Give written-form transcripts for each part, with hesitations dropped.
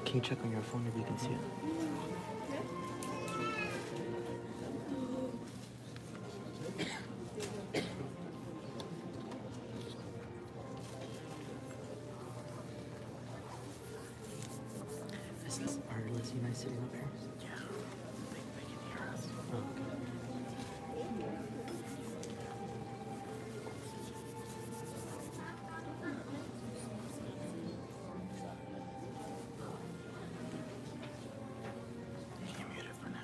Can you check on your phone if you can see it? Are Lizzie and I sitting up here? Yeah. They can hear us. Oh, okay. You can mute it for now.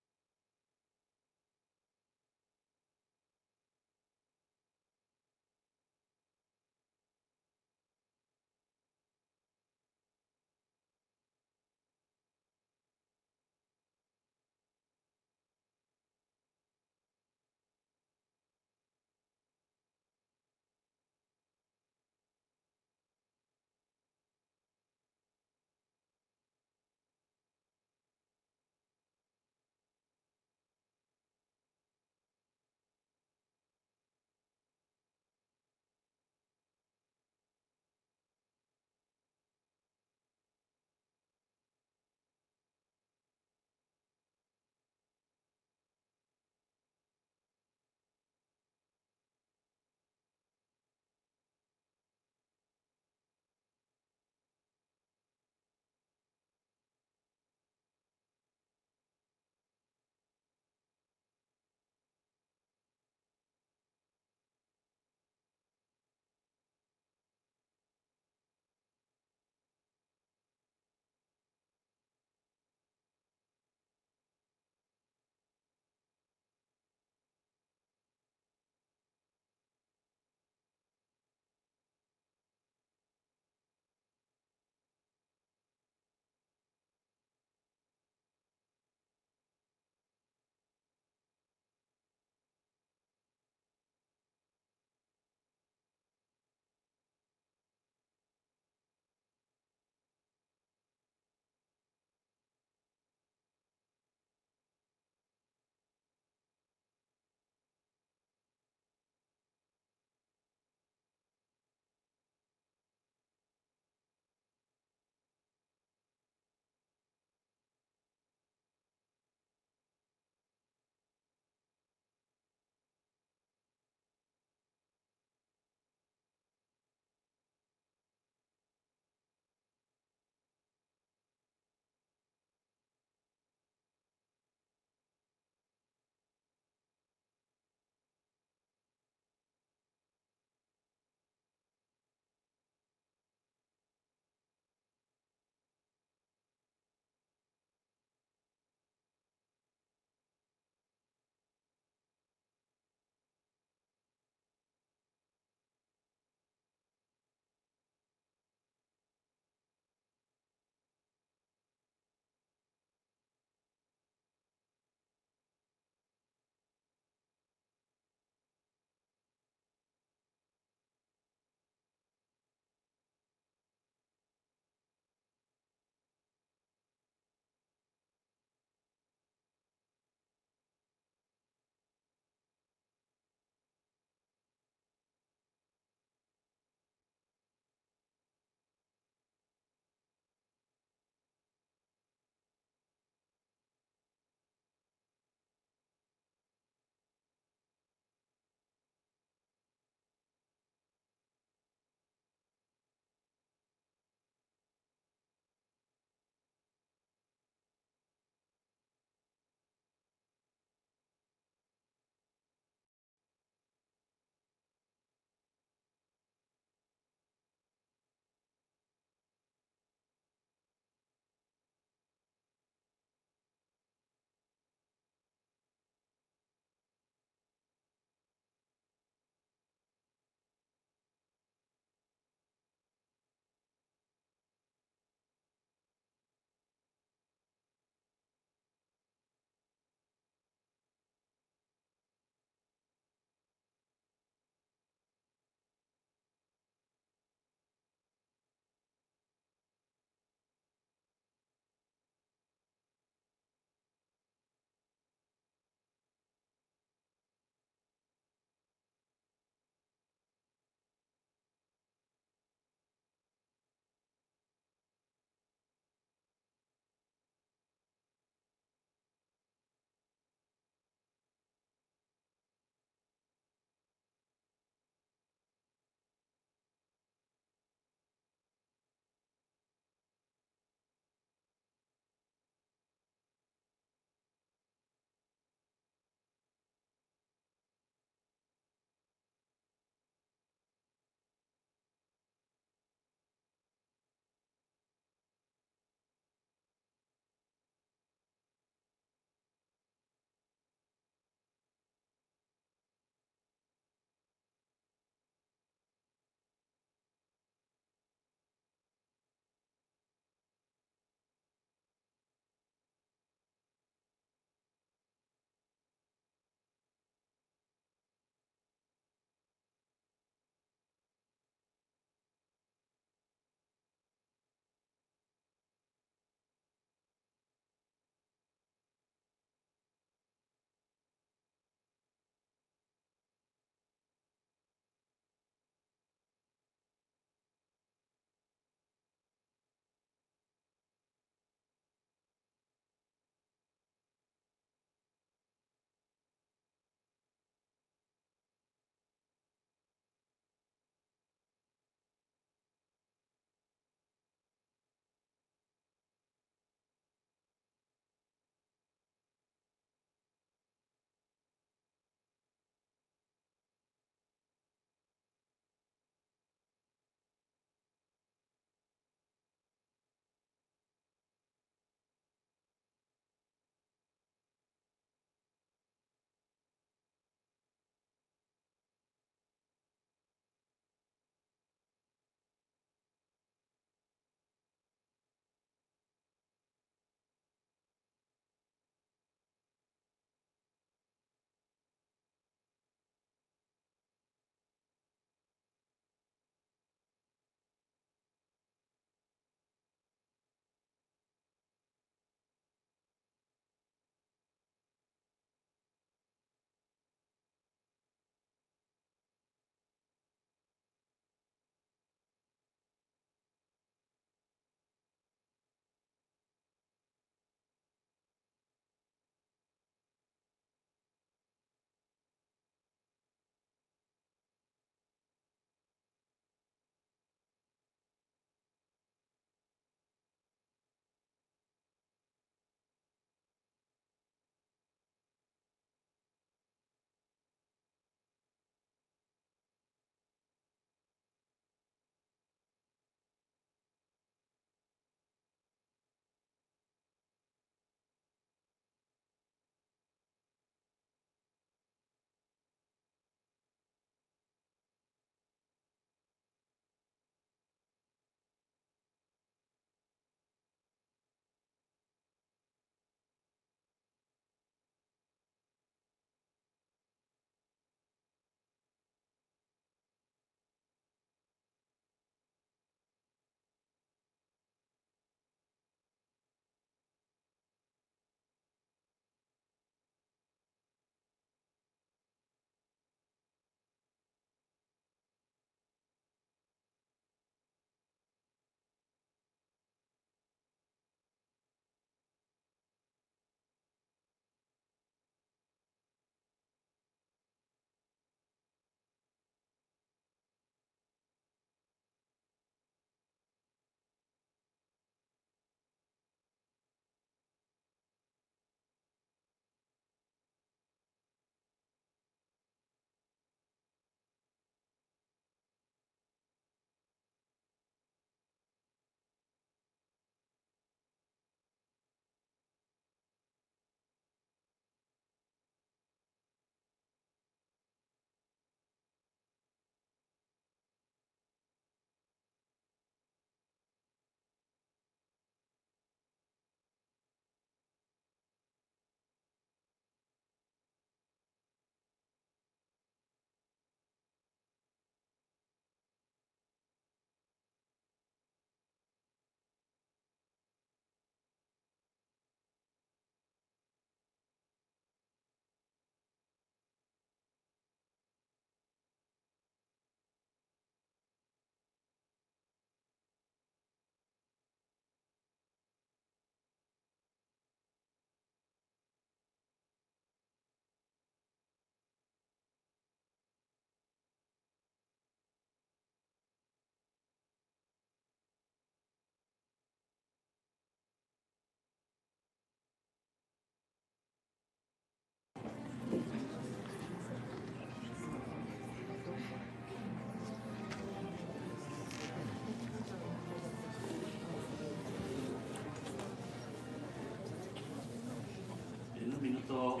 eso,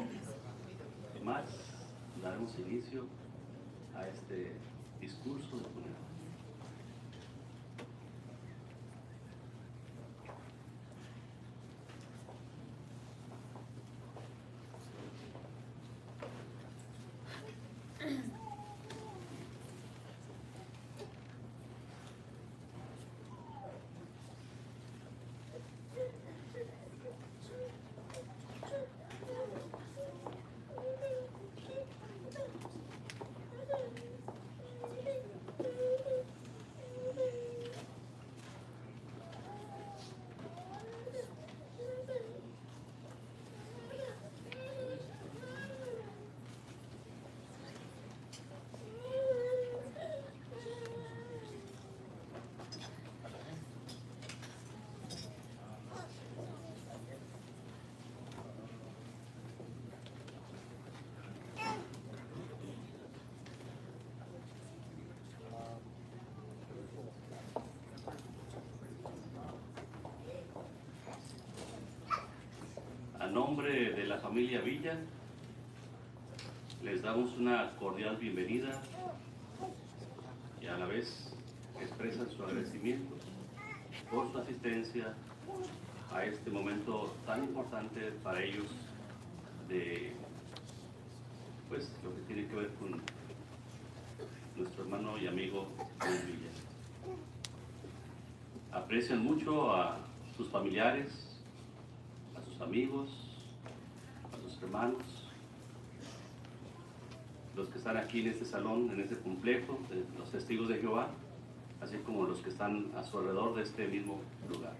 sin más, daremos inicio a este discurso de funeral. A nombre de la familia Villa, les damos una cordial bienvenida y a la vez expresan su agradecimiento por su asistencia a este momento tan importante para ellos de pues lo que tiene que ver con nuestro hermano y amigo Luis Villa. Aprecian mucho a sus familiares, a sus amigos, a sus hermanos, los que están aquí en este salón, en este complejo, de los testigos de Jehová, así como los que están a su alrededor de este mismo lugar.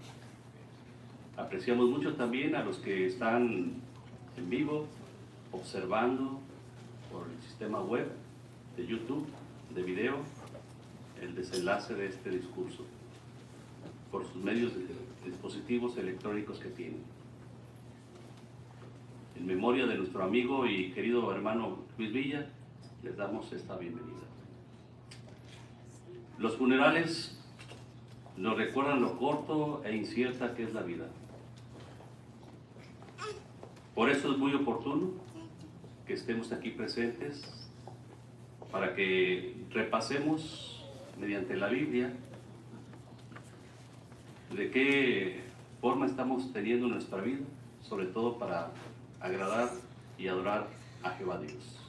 Apreciamos mucho también a los que están en vivo, observando por el sistema web de YouTube, de video, el desenlace de este discurso, por sus medios de dispositivos electrónicos que tienen. En memoria de nuestro amigo y querido hermano Luis Villa, les damos esta bienvenida. Los funerales nos recuerdan lo corto e incierta que es la vida. Por eso es muy oportuno que estemos aquí presentes para que repasemos mediante la Biblia de qué forma estamos teniendo nuestra vida, sobre todo para agradar y adorar a Jehová Dios.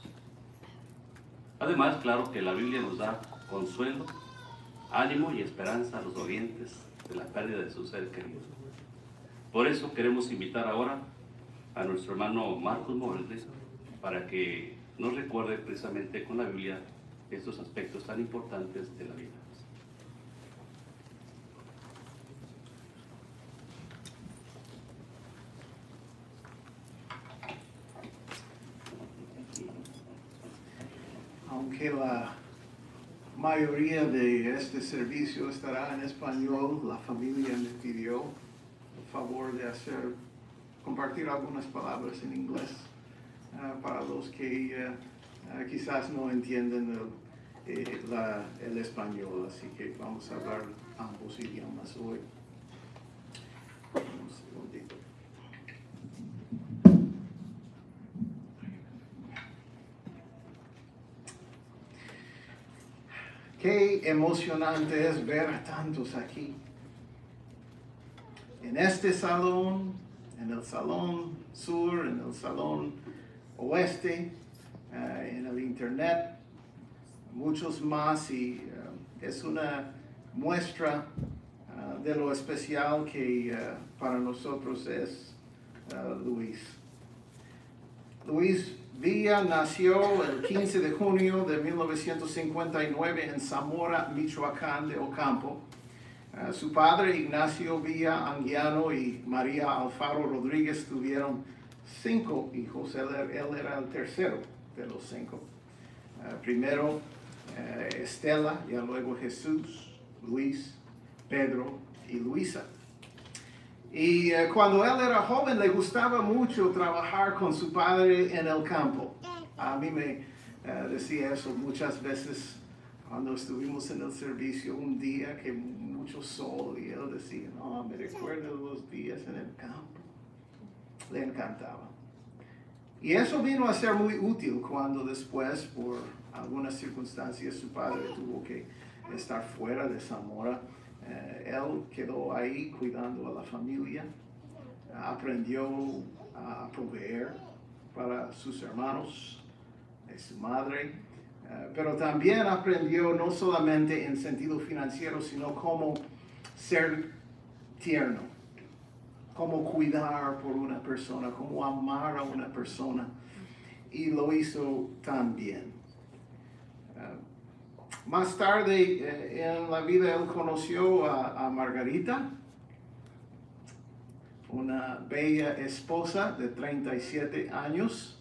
Además, claro que la Biblia nos da consuelo, ánimo y esperanza a los dolientes de la pérdida de su ser querido. Por eso queremos invitar ahora a nuestro hermano Marcos Molde para que nos recuerde precisamente con la Biblia estos aspectos tan importantes de la vida. Aunque la mayoría de este servicio estará en español, la familia me pidió el favor de compartir algunas palabras en inglés para los que quizás no entienden el español, así que vamos a hablar ambos idiomas hoy. Un segundito. Qué emocionante es ver a tantos aquí. En este salón, en el salón sur, en el salón oeste, en el internet, muchos más, y es una muestra de lo especial que para nosotros es Luis. Luis Villa nació el 15 de junio de 1959 en Zamora, Michoacán de Ocampo. Su padre, Ignacio Villa Anguiano, y María Alfaro Rodríguez tuvieron 5 hijos. Él era el tercero de los 5. Primero Estela, y luego Jesús, Luis, Pedro y Luisa. Y cuando él era joven le gustaba mucho trabajar con su padre en el campo. A mí me decía eso muchas veces cuando estuvimos en el servicio, un día que mucho sol, y él decía, no, me recuerdo los días en el campo. Le encantaba. Y eso vino a ser muy útil cuando después, por algunas circunstancias, su padre tuvo que estar fuera de Zamora. Él quedó ahí cuidando a la familia, aprendió a proveer para sus hermanos, su madre, pero también aprendió no solamente en sentido financiero, sino cómo ser tierno, cómo cuidar por una persona, cómo amar a una persona, y lo hizo tan bien. Más tarde en la vida él conoció a Margarita, una bella esposa de 37 años,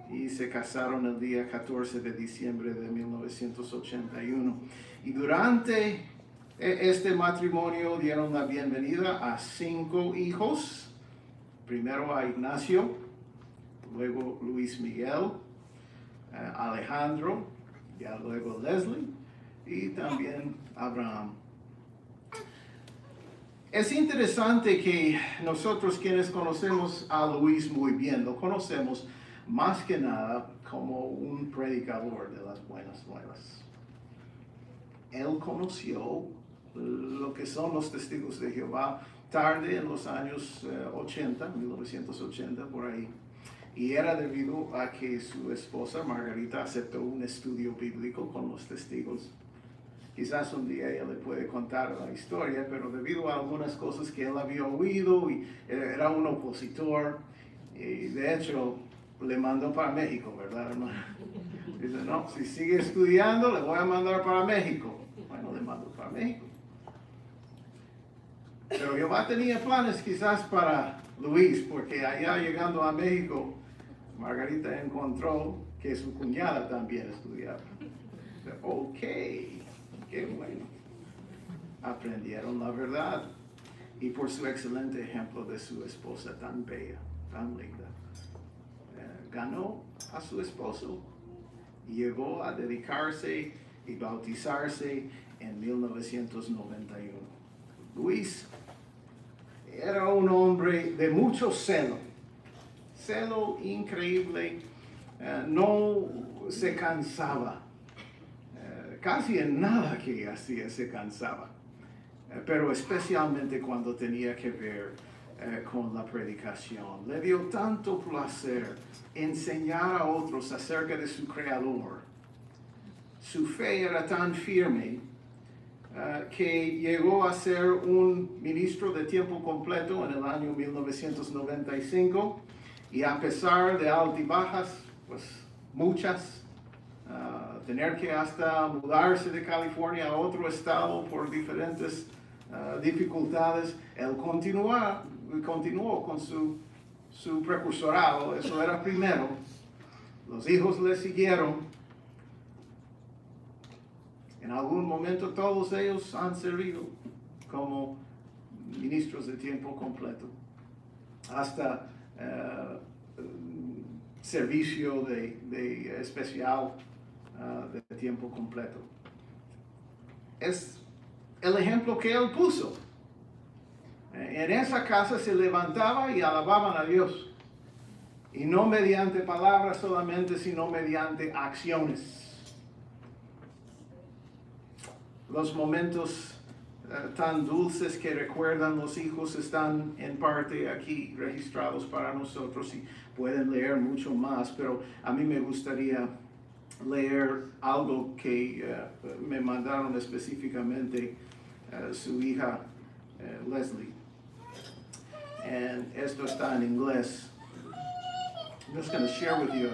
y se casaron el día 14 de diciembre de 1981. Y durante este matrimonio dieron la bienvenida a 5 hijos, primero a Ignacio, luego Luis Miguel, Alejandro, ya luego Leslie y también Abraham. Es interesante que nosotros quienes conocemos a Luis muy bien, lo conocemos más que nada como un predicador de las buenas nuevas. Él conoció lo que son los testigos de Jehová tarde en los años 80, 1980 por ahí. Y era debido a que su esposa Margarita aceptó un estudio bíblico con los testigos. Quizás un día ella le puede contar la historia, pero debido a algunas cosas que él había oído, y era un opositor, y de hecho le mandó para México, ¿verdad, hermano? Dice, no, si sigue estudiando, le voy a mandar para México. Bueno, le mandó para México. Pero Jehová tenía planes quizás para Luis, porque allá llegando a México, Margarita encontró que su cuñada también estudiaba. Ok, qué bueno. Aprendieron la verdad. Y por su excelente ejemplo de su esposa tan bella, tan linda, ganó a su esposo y llegó a dedicarse y bautizarse en 1991. Luis era un hombre de mucho celo increíble, no se cansaba, casi en nada que hacía se cansaba, pero especialmente cuando tenía que ver con la predicación. Le dio tanto placer enseñar a otros acerca de su Creador. Su fe era tan firme que llegó a ser un ministro de tiempo completo en el año 1995, y a pesar de altibajas, pues muchas, tener que hasta mudarse de California a otro estado por diferentes dificultades, él continuó con su precursorado. Eso era primero. Los hijos le siguieron. En algún momento todos ellos han servido como ministros de tiempo completo, hasta servicio de especial de tiempo completo. Es el ejemplo que él puso. En esa casa se levantaba y alababan a Dios, y no mediante palabras solamente, sino mediante acciones. Los momentos tan dulces que recuerdan los hijos están en parte aquí registrados para nosotros, y pueden leer mucho más, pero a mí me gustaría leer algo que me mandaron específicamente su hija Leslie. And esto está en inglés. I'm just going to share with you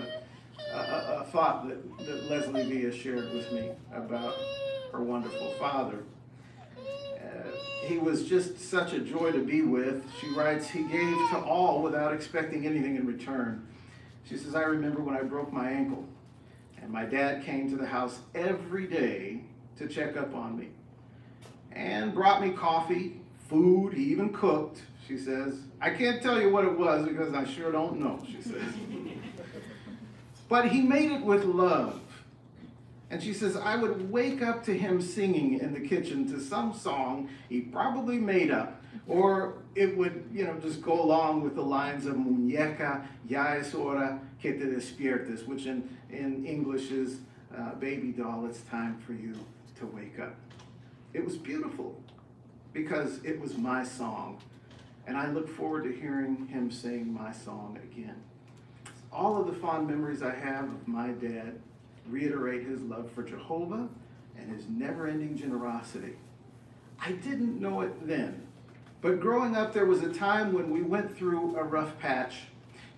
a thought that Leslie Villa shared with me about her wonderful father. He was just such a joy to be with. She writes, he gave to all without expecting anything in return. She says, I remember when I broke my ankle, and my dad came to the house every day to check up on me, and brought me coffee, food, he even cooked. She says, I can't tell you what it was because I sure don't know, she says. But he made it with love. And she says, I would wake up to him singing in the kitchen to some song he probably made up Or it would, just go along with the lines of muñeca, ya es hora que te despiertes, which in English is baby doll, it's time for you to wake up. It was beautiful because it was my song. And I look forward to hearing him sing my song again. All of the fond memories I have of my dad reiterate his love for Jehovah and his never-ending generosity. I didn't know it then, but growing up there was a time when we went through a rough patch.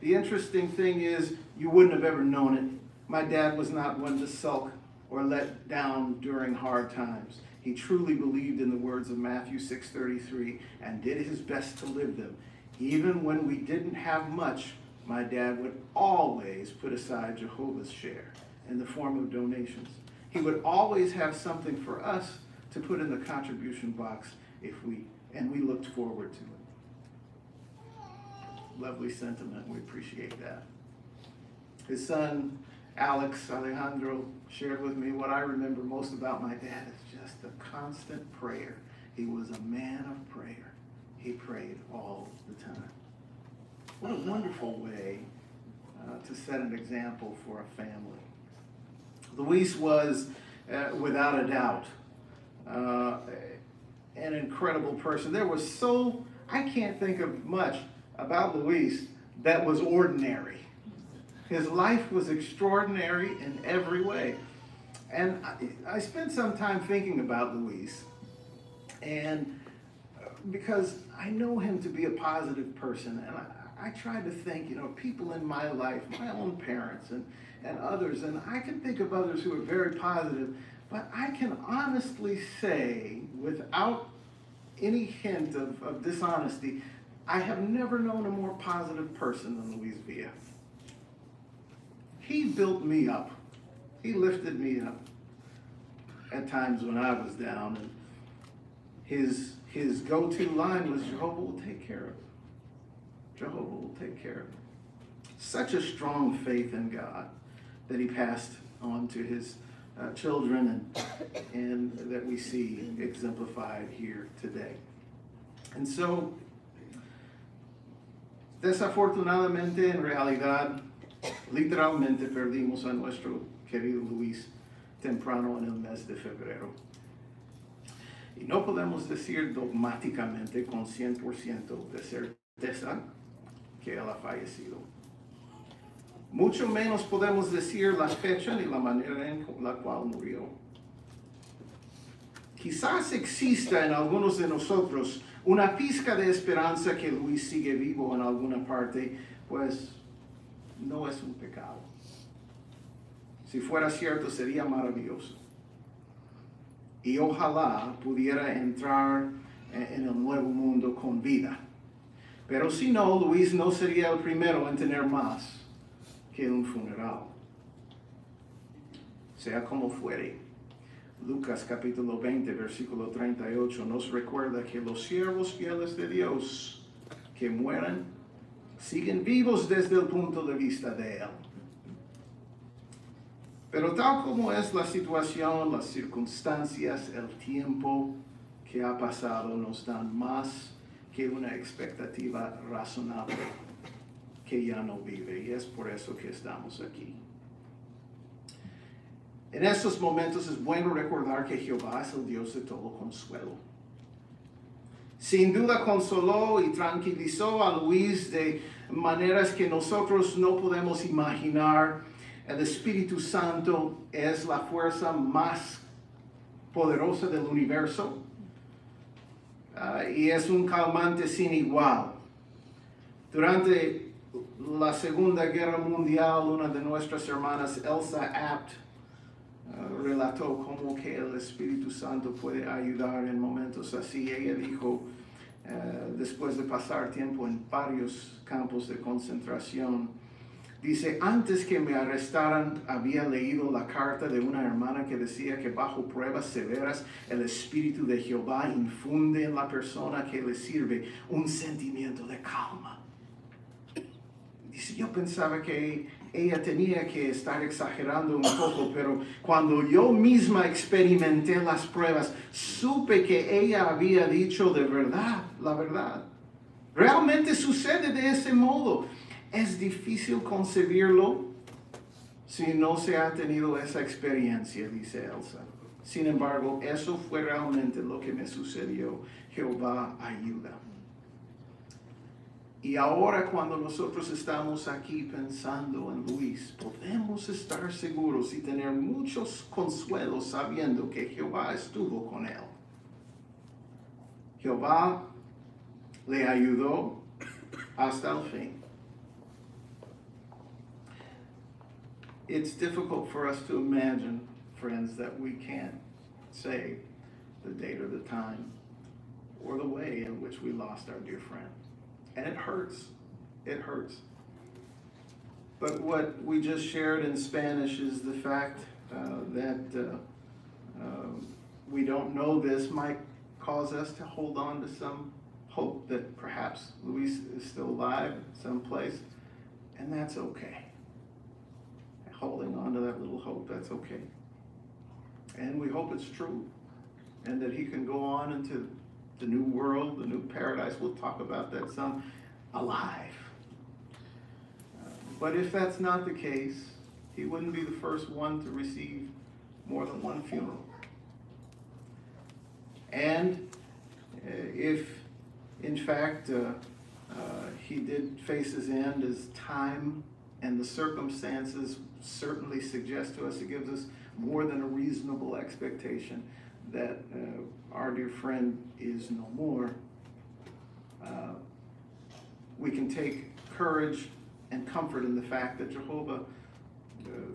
The interesting thing is you wouldn't have ever known it. My dad was not one to sulk or let down during hard times. He truly believed in the words of Matthew 6:33 and did his best to live them. Even when we didn't have much, my dad would always put aside Jehovah's share in the form of donations. He would always have something for us to put in the contribution box and we looked forward to it. Lovely sentiment, we appreciate that. His son, Alex Alejandro, shared with me what I remember most about my dad is just the constant prayer. He was a man of prayer. He prayed all the time. What a wonderful way to set an example for a family. Luis was, without a doubt, an incredible person. I can't think of much about Luis that was ordinary. His life was extraordinary in every way. And I spent some time thinking about Luis, and because I know him to be a positive person, and I tried to think, people in my life, my own parents and others, and I can think of others who are very positive, but I can honestly say, without any hint of dishonesty, I have never known a more positive person than Luis Villa. He built me up. He lifted me up at times when I was down. And his go-to line was, Jehovah will take care of it. Jehovah will take care of it. Such a strong faith in God that he passed on to his children and that we see exemplified here today. And so, desafortunadamente, en realidad, literalmente perdimos a nuestro querido Luis temprano en el mes de febrero. Y no podemos decir dogmáticamente con 100% de certeza que él ha fallecido. Mucho menos podemos decir la fecha ni la manera en la cual murió. Quizás exista en algunos de nosotros una pizca de esperanza que Luis sigue vivo en alguna parte, pues no es un pecado. Si fuera cierto, sería maravilloso. Y ojalá pudiera entrar en el nuevo mundo con vida. Pero si no, Luis no sería el primero en tener más que un funeral. Sea como fuere, Lucas capítulo 20, versículo 38 nos recuerda que los siervos fieles de Dios que mueran siguen vivos desde el punto de vista de Él. Pero tal como es la situación, las circunstancias, el tiempo que ha pasado nos dan más que una expectativa razonable que ya no vive, y es por eso que estamos aquí. En estos momentos es bueno recordar que Jehová es el Dios de todo consuelo. Sin duda consoló y tranquilizó a Luis de maneras que nosotros no podemos imaginar. El Espíritu Santo es la fuerza más poderosa del universo y es un calmante sin igual. Durante la Segunda Guerra Mundial, una de nuestras hermanas, Elsa Apt, relató cómo que el Espíritu Santo puede ayudar en momentos así. Ella dijo, después de pasar tiempo en varios campos de concentración, dice, antes que me arrestaran, había leído la carta de una hermana que decía que bajo pruebas severas, el Espíritu de Jehová infunde en la persona que le sirve un sentimiento de calma. Dice, yo pensaba que ella tenía que estar exagerando un poco, pero cuando yo misma experimenté las pruebas, supe que ella había dicho de verdad, la verdad. Realmente sucede de ese modo. Es difícil concebirlo si no se ha tenido esa experiencia, dice Elsa. Sin embargo, eso fue realmente lo que me sucedió. Jehová ayuda. Y ahora cuando nosotros estamos aquí pensando en Luis, podemos estar seguros y tener muchos consuelos sabiendo que Jehová estuvo con él. Jehová le ayudó hasta el fin. It's difficult for us to imagine, friends, that we can't say the date or the time or the way in which we lost our dear friend. And it hurts. It hurts. But what we just shared in Spanish is the fact that we don't know this might cause us to hold on to some hope that perhaps Luis is still alive someplace, and that's okay. Holding on to that little hope, that's okay. And we hope it's true, and that he can go on into the new world, the new paradise. We'll talk about that some, alive. But if that's not the case, he wouldn't be the first one to receive more than one funeral. And if, in fact, he did face his end, as time and the circumstances certainly suggest to us, it gives us more than a reasonable expectation that our dear friend is no more. We can take courage and comfort in the fact that Jehovah,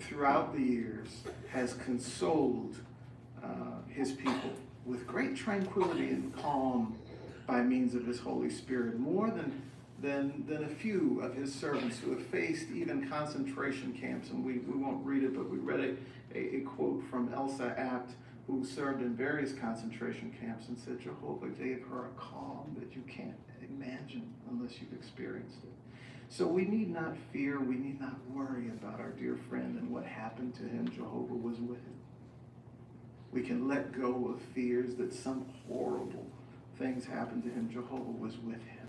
throughout the years, has consoled his people with great tranquility and calm by means of his Holy Spirit, more than a few of his servants who have faced even concentration camps. And we won't read it, but we read a quote from Elsa Abt, who served in various concentration camps, and said Jehovah gave her a calm that you can't imagine unless you've experienced it. So we need not fear, we need not worry about our dear friend and what happened to him. Jehovah was with him. We can let go of fears that some horrible things happened to him. Jehovah was with him.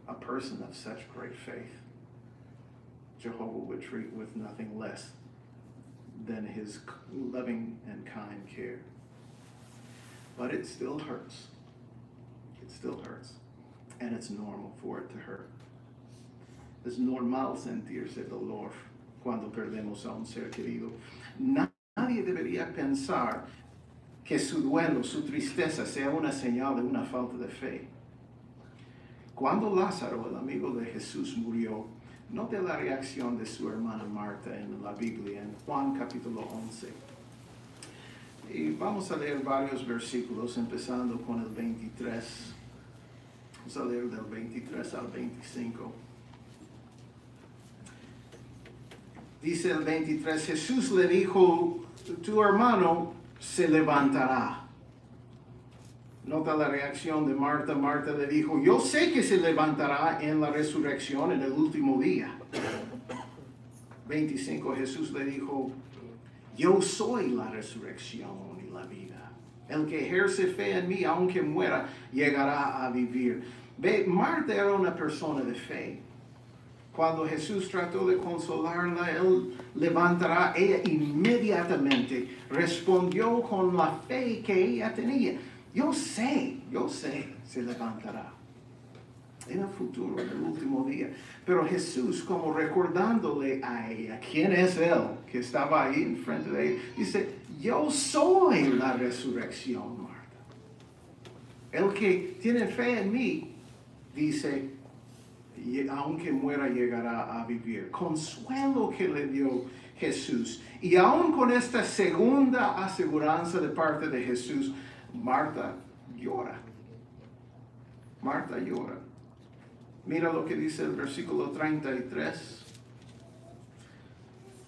A person of such great faith, Jehovah would treat with nothing less than his loving and kind care. But it still hurts. It still hurts. And it's normal for it to hurt. Es normal sentirse dolor cuando perdemos a un ser querido. Nadie debería pensar que su duelo, su tristeza, sea una señal de una falta de fe. Cuando Lázaro, el amigo de Jesús, murió, note la reacción de su hermana Marta en la Biblia, en Juan capítulo 11. Y vamos a leer varios versículos, empezando con el 23. Vamos a leer del 23 al 25. Dice el 23, Jesús le dijo, tu hermano se levantará. Nota la reacción de Marta. Marta le dijo, yo sé que se levantará en la resurrección en el último día. 25, Jesús le dijo, yo soy la resurrección y la vida. El que ejerce fe en mí, aunque muera, llegará a vivir. Ve, Marta era una persona de fe. Cuando Jesús trató de consolarla, él levantará, ella inmediatamente respondió con la fe que ella tenía. Yo sé, se levantará en el futuro, en el último día. Pero Jesús, como recordándole a ella quién es él, que estaba ahí enfrente de ella, dice, yo soy la resurrección, Marta. El que tiene fe en mí, dice, y aunque muera llegará a vivir. Consuelo que le dio Jesús. Y aún con esta segunda aseguranza de parte de Jesús, Marta llora. Marta llora. Mira lo que dice el versículo 33.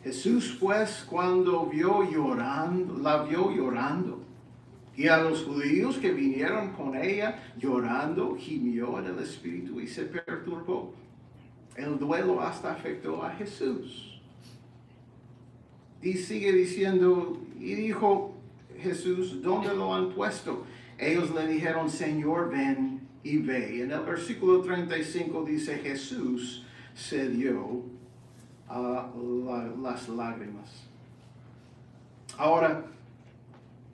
Jesús pues cuando la vio llorando, y a los judíos que vinieron con ella llorando, gimió en el espíritu y se perturbó. El duelo hasta afectó a Jesús. Y sigue diciendo, y dijo Jesús, ¿dónde lo han puesto? Ellos le dijeron, Señor, ven y ve. En el versículo 35 dice, Jesús se dio a las lágrimas. Ahora,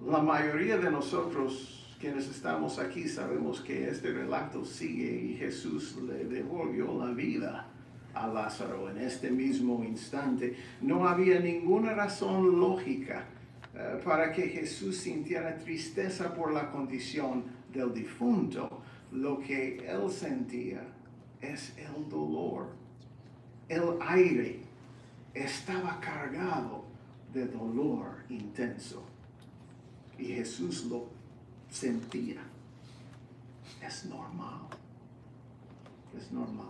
la mayoría de nosotros quienes estamos aquí sabemos que este relato sigue y Jesús le devolvió la vida a Lázaro en este mismo instante. No había ninguna razón lógica para que Jesús sintiera tristeza por la condición del difunto. Lo que él sentía es el dolor. El aire estaba cargado de dolor intenso. Y Jesús lo sentía. Es normal. Es normal.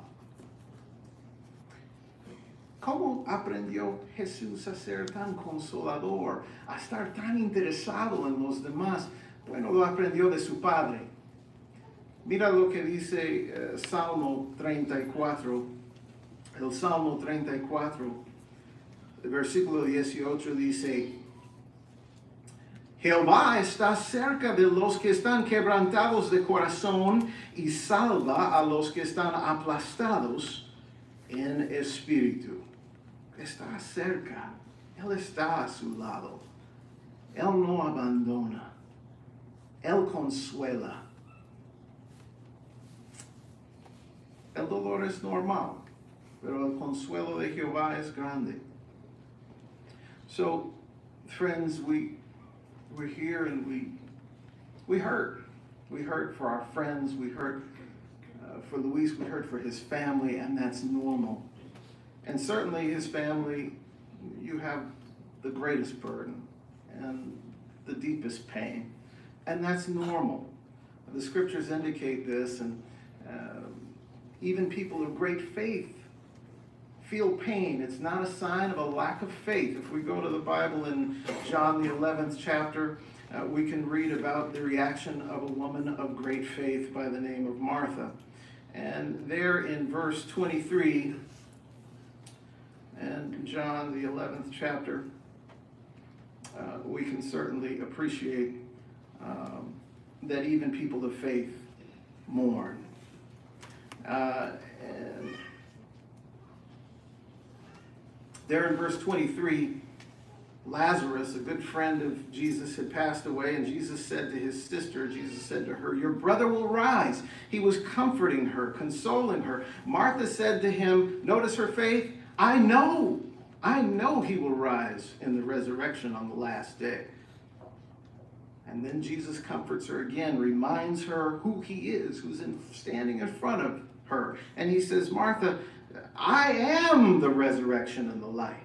¿Cómo aprendió Jesús a ser tan consolador, a estar tan interesado en los demás? Bueno, lo aprendió de su Padre. Mira lo que dice Salmo 34. El Salmo 34, el versículo 18 dice, Jehová está cerca de los que están quebrantados de corazón y salva a los que están aplastados en espíritu. Está cerca. Él está a su lado. Él no abandona. Él consuela. El dolor es normal, pero el consuelo de Jehová es grande. So, friends, we're here and we hurt. We hurt for our friends. We hurt for Luis. We hurt for his family, and that's normal. And certainly his family, you have the greatest burden and the deepest pain, and that's normal. The scriptures indicate this, and even people of great faith feel pain. It's not a sign of a lack of faith. If we go to the Bible in John the 11th chapter, we can read about the reaction of a woman of great faith by the name of Martha. And there in verse 23, and John the 11th chapter, we can certainly appreciate that even people of faith mourn. And there in verse 23, Lazarus, a good friend of Jesus, had passed away, and Jesus said to his sister, Jesus said to her, your brother will rise. He was comforting her, consoling her. Martha said to him, notice her faith, I know he will rise in the resurrection on the last day. And then Jesus comforts her again, reminds her who he is, who's standing in front of her. And he says, Martha, I am the resurrection and the life.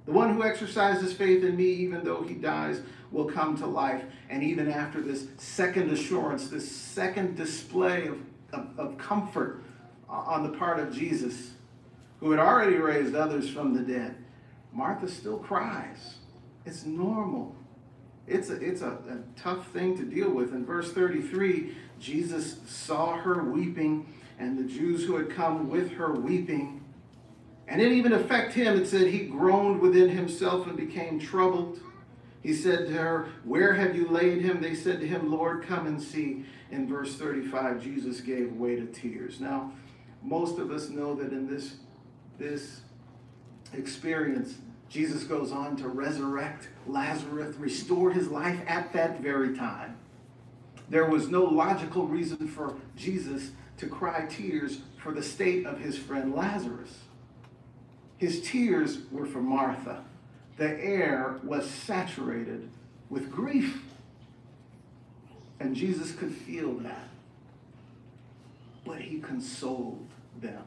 The one who exercises faith in me, even though he dies, will come to life. And even after this second assurance, this second display of comfort on the part of Jesus, who had already raised others from the dead, Martha still cries. It's normal. It's a tough thing to deal with. In verse 33, Jesus saw her weeping, and the Jews who had come with her weeping. And it didn't even affect him. It said he groaned within himself and became troubled. He said to her, where have you laid him? They said to him, Lord, come and see. In verse 35, Jesus gave way to tears. Now, most of us know that in this experience, Jesus goes on to resurrect Lazarus, restore his life at that very time. There was no logical reason for Jesus to cry tears for the state of his friend Lazarus. His tears were for Martha. The air was saturated with grief. And Jesus could feel that. But he consoled them.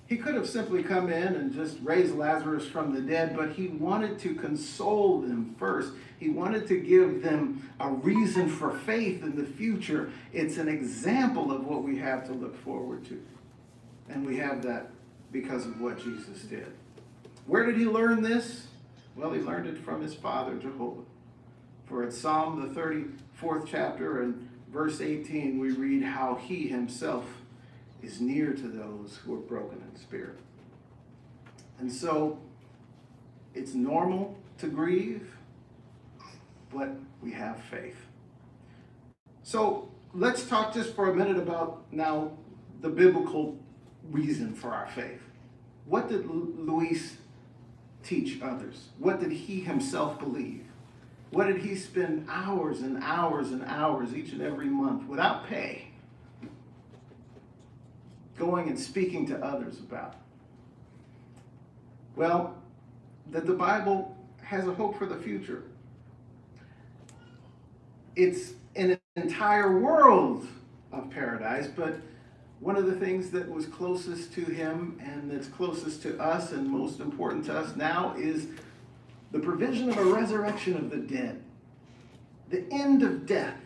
He could have simply come in and just raised Lazarus from the dead, but he wanted to console them first. He wanted to give them a reason for faith in the future. It's an example of what we have to look forward to. And we have that because of what Jesus did. Where did he learn this? Well, he learned it from his father, Jehovah. For in Psalm the 34th chapter and verse 18, we read how he himself is near to those who are broken in spirit. And so it's normal to grieve, but we have faith. So let's talk just for a minute about now the biblical reason for our faith. What did Luis teach others? What did he himself believe? What did he spend hours and hours and hours each and every month without pay going and speaking to others about? Well, that the Bible has a hope for the future. It's an entire world of paradise, but one of the things that was closest to him and that's closest to us and most important to us now is the provision of a resurrection of the dead, the end of death.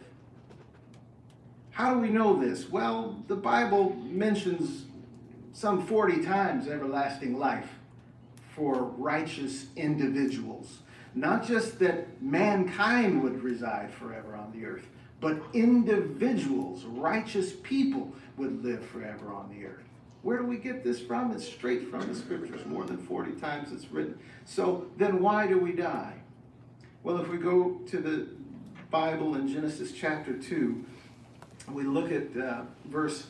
How do we know this? Well, the Bible mentions some 40 times everlasting life for righteous individuals. Not just that mankind would reside forever on the earth, but individuals, righteous people, would live forever on the earth. Where do we get this from? It's straight from the scriptures. More than 40 times it's written. So then why do we die? Well, if we go to the Bible in Genesis chapter 2, we look at verse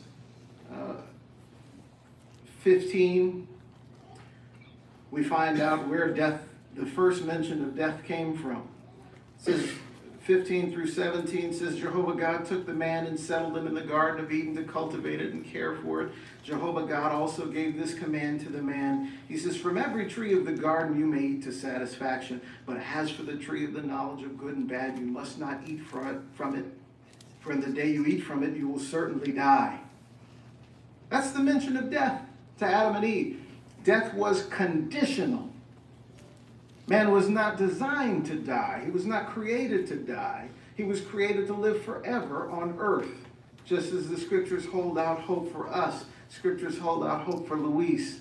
15, we find out where death, the first mention of death, came from. It says, 15 through 17 says, Jehovah God took the man and settled him in the Garden of Eden to cultivate it and care for it. Jehovah God also gave this command to the man. He says, from every tree of the garden you may eat to satisfaction, but as for the tree of the knowledge of good and bad, you must not eat from it. For in the day you eat from it, you will certainly die. That's the mention of death to Adam and Eve. Death was conditional. Man was not designed to die. He was not created to die. He was created to live forever on earth. Just as the scriptures hold out hope for us, scriptures hold out hope for Luis.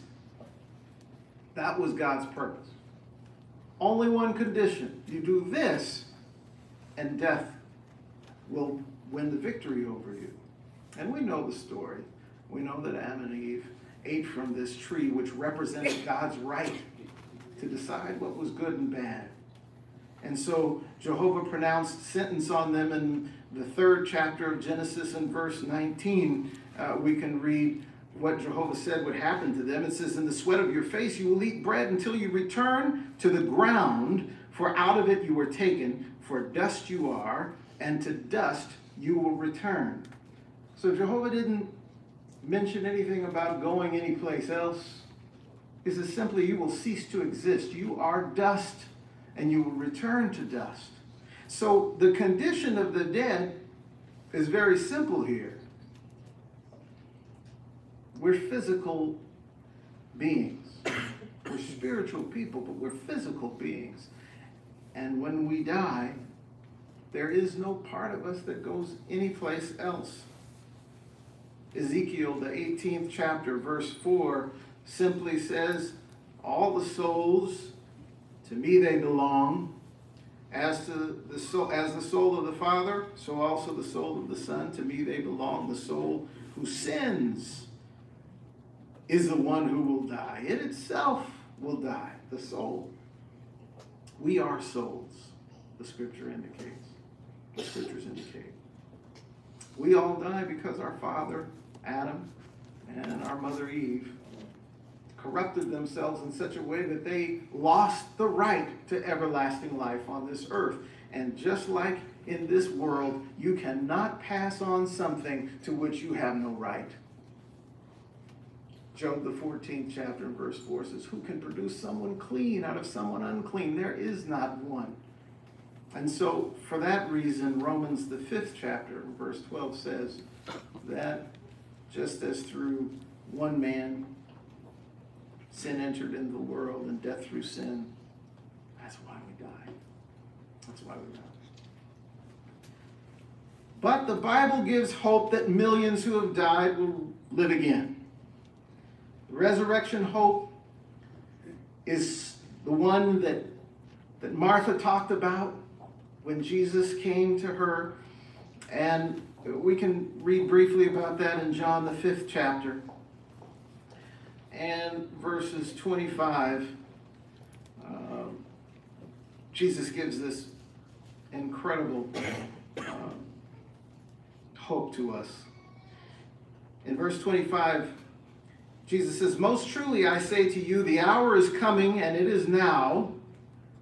That was God's purpose. Only one condition. You do this, and death will win the victory over you. And we know the story. We know that Adam and Eve ate from this tree, which represented God's right to decide what was good and bad. And so Jehovah pronounced sentence on them in the 3rd chapter of Genesis in verse 19. We can read what Jehovah said would happen to them. It says, in the sweat of your face you will eat bread until you return to the ground, for out of it you were taken, for dust you are, and to dust you will return. So Jehovah didn't mention anything about going anyplace else. He says simply, you will cease to exist. You are dust, and you will return to dust. So the condition of the dead is very simple here. We're physical beings. We're spiritual people, but we're physical beings. And when we die, there is no part of us that goes anyplace else. Ezekiel, the 18th chapter, verse 4, simply says, all the souls, to me they belong. As the soul of the Father, so also the soul of the Son, to me they belong. The soul who sins is the one who will die. It itself will die, the soul. We are souls, the scripture indicates. The scriptures indicate. We all die because our father, Adam, and our mother, Eve, corrupted themselves in such a way that they lost the right to everlasting life on this earth. And just like in this world, you cannot pass on something to which you have no right. Job, the 14th chapter, verse 4 says, who can produce someone clean out of someone unclean? There is not one. And so, for that reason, Romans, the 5th chapter, verse 12 says that just as through one man sin entered into the world and death through sin, that's why we die. That's why we die. But the Bible gives hope that millions who have died will live again. The resurrection hope is the one that Martha talked about when Jesus came to her. And We can read briefly about that in John the 5th chapter and verses 25. Jesus gives this incredible hope to us. In verse 25, Jesus says, "Most truly I say to you, the hour is coming, and it is now,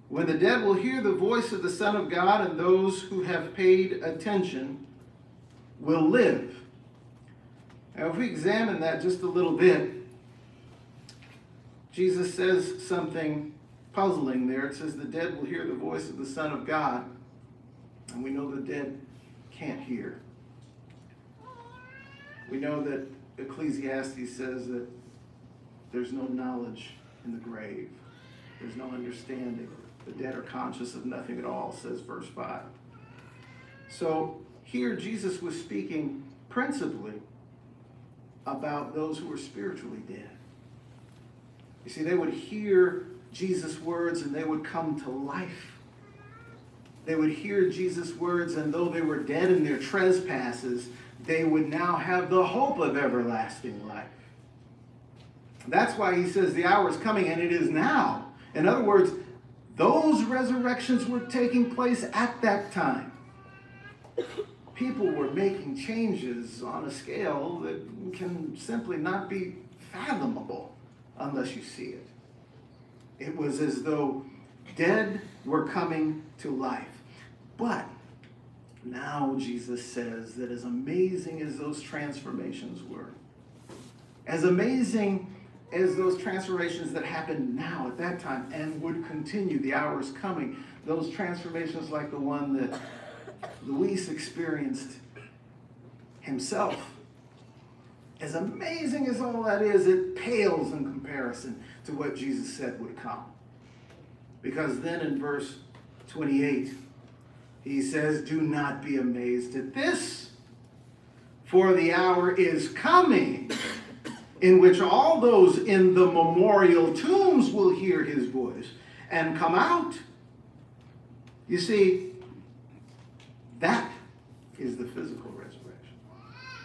when the dead will hear the voice of the Son of God, and those who have paid attention will live." Now, if we examine that just a little bit, Jesus says something puzzling there. It says the dead will hear the voice of the Son of God, and we know the dead can't hear. We know that Ecclesiastes says that there's no knowledge in the grave. There's no understanding. The dead are conscious of nothing at all, says verse 5. So here Jesus was speaking principally about those who were spiritually dead. You see, they would hear Jesus' words and they would come to life. They would hear Jesus' words, and though they were dead in their trespasses, they would now have the hope of everlasting life. That's why he says the hour is coming, and it is now. In other words, those resurrections were taking place at that time. People were making changes on a scale that can simply not be fathomable unless you see it. It was as though dead were coming to life. But now Jesus says that as amazing as those transformations were, as amazing as those transformations that happened now at that time and would continue, the hour is coming, those transformations like the one that Luis experienced himself, as amazing as all that is, it pales in comparison to what Jesus said would come. Because then in verse 28, he says, "Do not be amazed at this, for the hour is coming in which all those in the memorial tombs will hear his voice and come out." You see, that is the physical resurrection.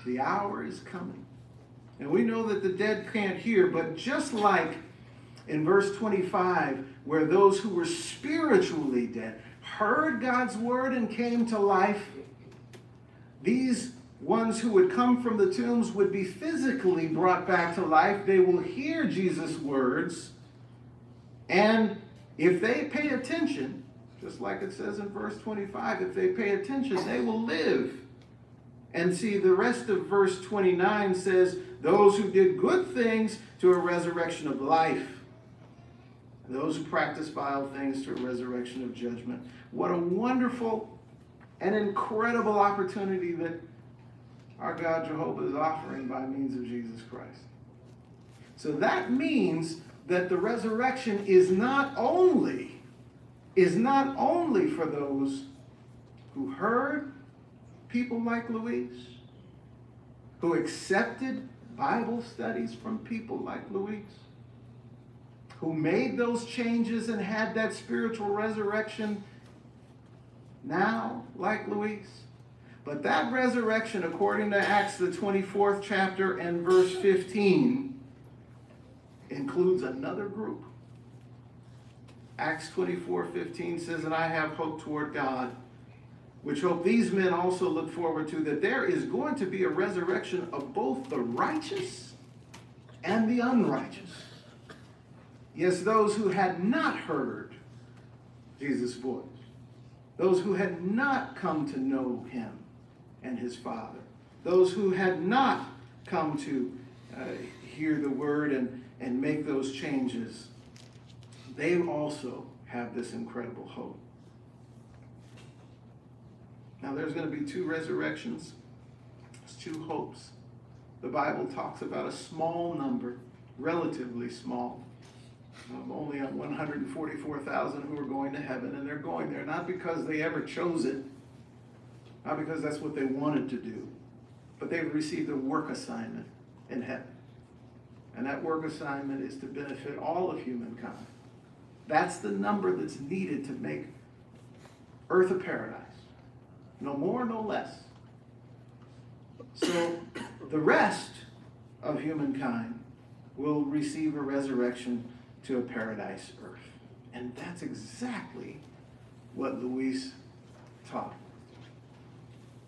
The hour is coming. And we know that the dead can't hear, but just like in verse 25, where those who were spiritually dead heard God's word and came to life, these ones who would come from the tombs would be physically brought back to life. They will hear Jesus' words, and if they pay attention, just like it says in verse 25, if they pay attention, they will live. And see, the rest of verse 29 says, "Those who did good things to a resurrection of life, those who practice vile things to a resurrection of judgment." What a wonderful and incredible opportunity that our God Jehovah is offering by means of Jesus Christ. So that means that the resurrection is not only for those who heard people like Luis, who accepted Bible studies from people like Luis, who made those changes and had that spiritual resurrection now like Luis. But that resurrection, according to Acts the 24th chapter and verse 15, includes another group. Acts 24:15 says, "And I have hope toward God, which hope these men also look forward to, that there is going to be a resurrection of both the righteous and the unrighteous. Yes, those who had not heard Jesus' voice, those who had not come to know him and his Father, those who had not come to hear the word and make those changes, they also have this incredible hope." Now, there's going to be two resurrections. There's two hopes. The Bible talks about a small number, relatively small, of only 144,000 who are going to heaven, and they're going there not because they ever chose it, not because that's what they wanted to do, but they've received a work assignment in heaven. And that work assignment is to benefit all of humankind. That's the number that's needed to make earth a paradise. No more, no less. So the rest of humankind will receive a resurrection to a paradise earth. And that's exactly what Luis taught.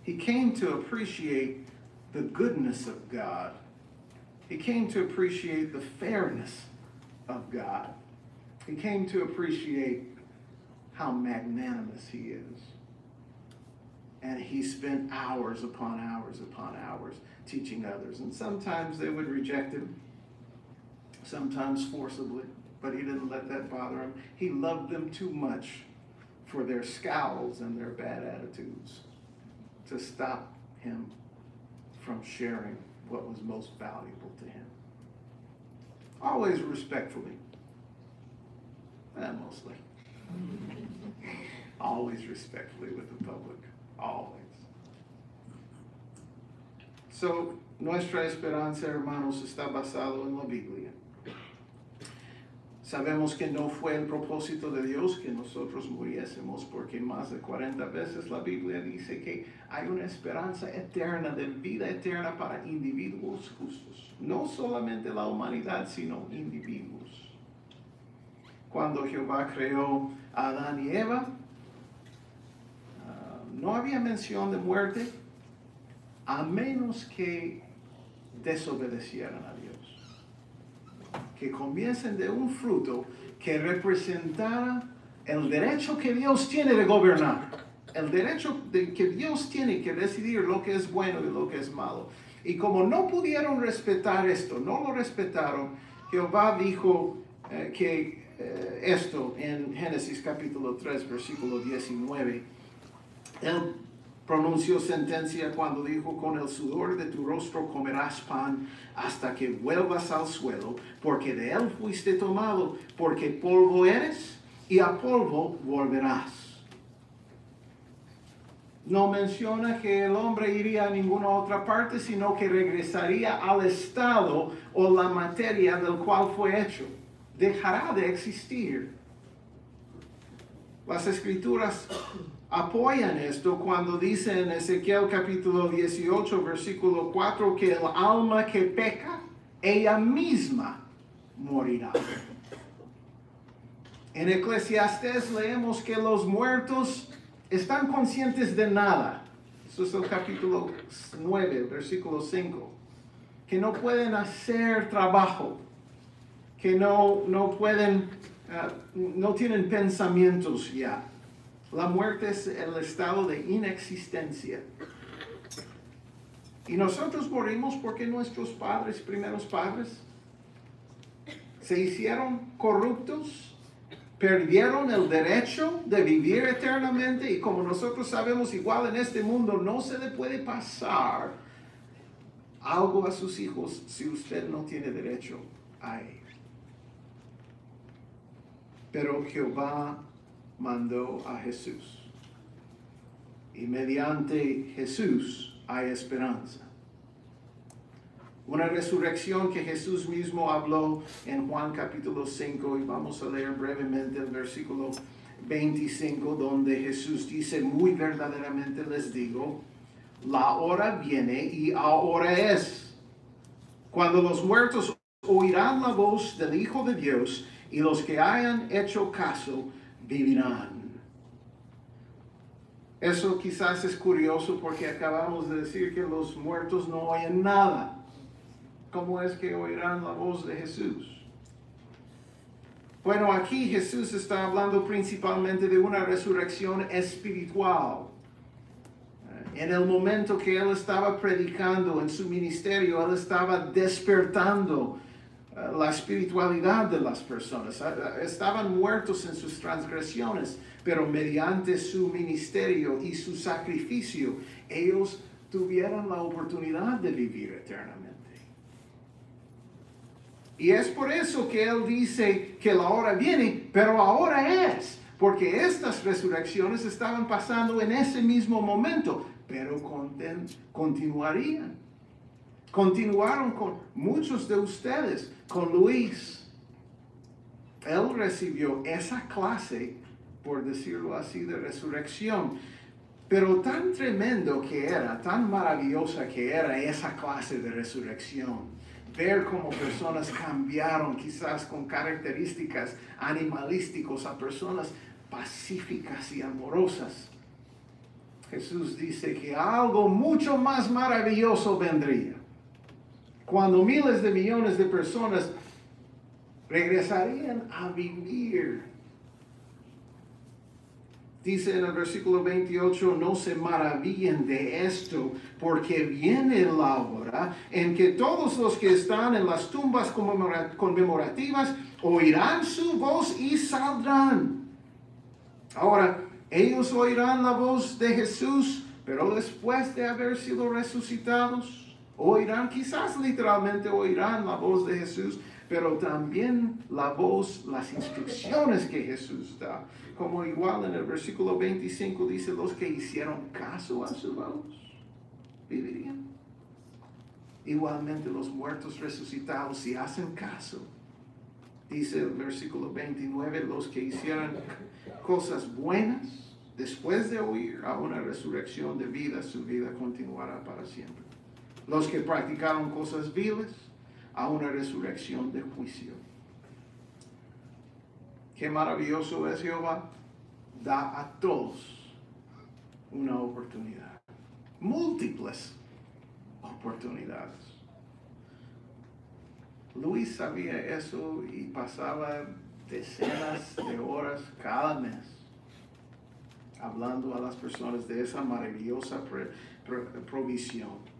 He came to appreciate the goodness of God. He came to appreciate the fairness of God. He came to appreciate how magnanimous he is. And he spent hours upon hours upon hours teaching others. And sometimes they would reject him, sometimes forcibly, but he didn't let that bother him. He loved them too much for their scowls and their bad attitudes to stop him from sharing what was most valuable to him. Always respectfully. Mostly. Always respectfully with the public. Always. So, nuestra esperanza, hermanos, está basado en la Biblia. Sabemos que no fue el propósito de Dios que nosotros muriésemos, porque más de 40 veces la Biblia dice que hay una esperanza eterna, de vida eterna para individuos justos. No solamente la humanidad, sino individuos. Cuando Jehová creó a Adán y Eva, no había mención de muerte, a menos que desobedecieran a Dios. Que comiesen de un fruto que representara el derecho que Dios tiene de gobernar. El derecho que Dios tiene que decidir lo que es bueno y lo que es malo. Y como no pudieron respetar esto, no lo respetaron, Jehová dijo que esto en Génesis capítulo 3, versículo 19. Él pronunció sentencia cuando dijo: con el sudor de tu rostro comerás pan hasta que vuelvas al suelo, porque de él fuiste tomado, porque polvo eres y a polvo volverás. No menciona que el hombre iría a ninguna otra parte, sino que regresaría al estado o la materia del cual fue hecho. Dejará de existir. Las escrituras apoyan esto cuando dice en Ezequiel capítulo 18, versículo 4, que el alma que peca, ella misma morirá. En Eclesiastés leemos que los muertos están conscientes de nada. Eso es el capítulo 9, versículo 5. Que no pueden hacer trabajo. Que no pueden, no tienen pensamientos ya. La muerte es el estado de inexistencia. Y nosotros morimos porque nuestros padres, primeros padres, se hicieron corruptos, perdieron el derecho de vivir eternamente, y como nosotros sabemos, igual en este mundo no se le puede pasar algo a sus hijos si usted no tiene derecho a ello. Pero Jehová mandó a Jesús. Y mediante Jesús hay esperanza. Una resurrección que Jesús mismo habló en Juan capítulo 5, y vamos a leer brevemente el versículo 25, donde Jesús dice: muy verdaderamente les digo, la hora viene y ahora es, cuando los muertos oirán la voz del Hijo de Dios, y los que hayan hecho caso vivirán. Eso quizás es curioso porque acabamos de decir que los muertos no oyen nada. ¿Cómo es que oirán la voz de Jesús? Bueno, aquí Jesús está hablando principalmente de una resurrección espiritual. En el momento que Él estaba predicando en su ministerio, Él estaba despertando la espiritualidad de las personas. Estaban muertos en sus transgresiones, pero mediante su ministerio y su sacrificio, ellos tuvieron la oportunidad de vivir eternamente. Y es por eso que Él dice que la hora viene, pero ahora es, porque estas resurrecciones estaban pasando en ese mismo momento, pero continuarían. Continuaron con muchos de ustedes, con Luis. Él recibió esa clase, por decirlo así, de resurrección. Pero tan tremendo que era, tan maravillosa que era esa clase de resurrección. Ver cómo personas cambiaron quizás con características animalísticas a personas pacíficas y amorosas. Jesús dice que algo mucho más maravilloso vendría. Cuando miles de millones de personas regresarían a vivir. Dice en el versículo 28, no se maravillen de esto, porque viene la hora en que todos los que están en las tumbas conmemorativas oirán su voz y saldrán. Ahora, ellos oirán la voz de Jesús, pero después de haber sido resucitados, oirán, quizás literalmente oirán la voz de Jesús, pero también la voz, las instrucciones que Jesús da. Como igual en el versículo 25 dice, los que hicieron caso a su voz, vivirían. Igualmente los muertos resucitados, si hacen caso, dice el versículo 29, los que hicieran cosas buenas, después de oír a una resurrección de vida, su vida continuará para siempre. Los que practicaron cosas viles, a una resurrección de juicio. Qué maravilloso es Jehová, da a todos una oportunidad, múltiples oportunidades. Luis sabía eso y pasaba decenas de horas cada mes hablando a las personas de esa maravillosa provisión.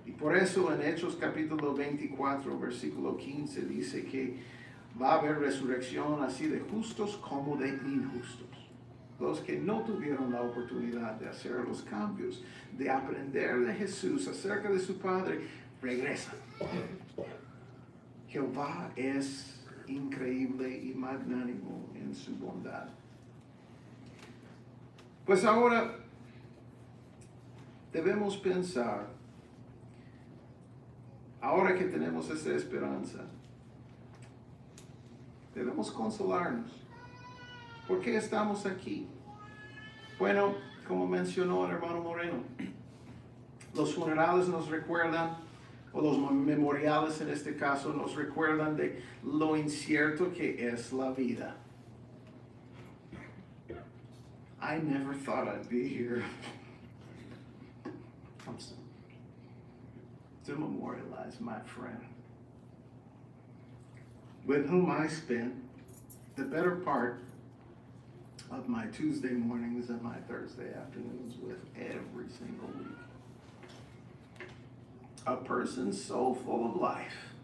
Y por eso en Hechos capítulo 24, versículo 15 dice que va a haber resurrección así de justos como de injustos. Los que no tuvieron la oportunidad de hacer los cambios, de aprender de Jesús acerca de su Padre, regresan. Jehová es increíble y magnánimo en su bondad. Pues ahora debemos pensar, ahora que tenemos esa esperanza, debemos consolarnos. ¿Por qué estamos aquí? Bueno, como mencionó el hermano Moreno, los funerales nos recuerdan, o los memoriales en este caso, nos recuerdan de lo incierto que es la vida. I never thought I'd be here to memorialize my friend, with whom I spent the better part of my Tuesday mornings and my Thursday afternoons with every single week. A person so full of life,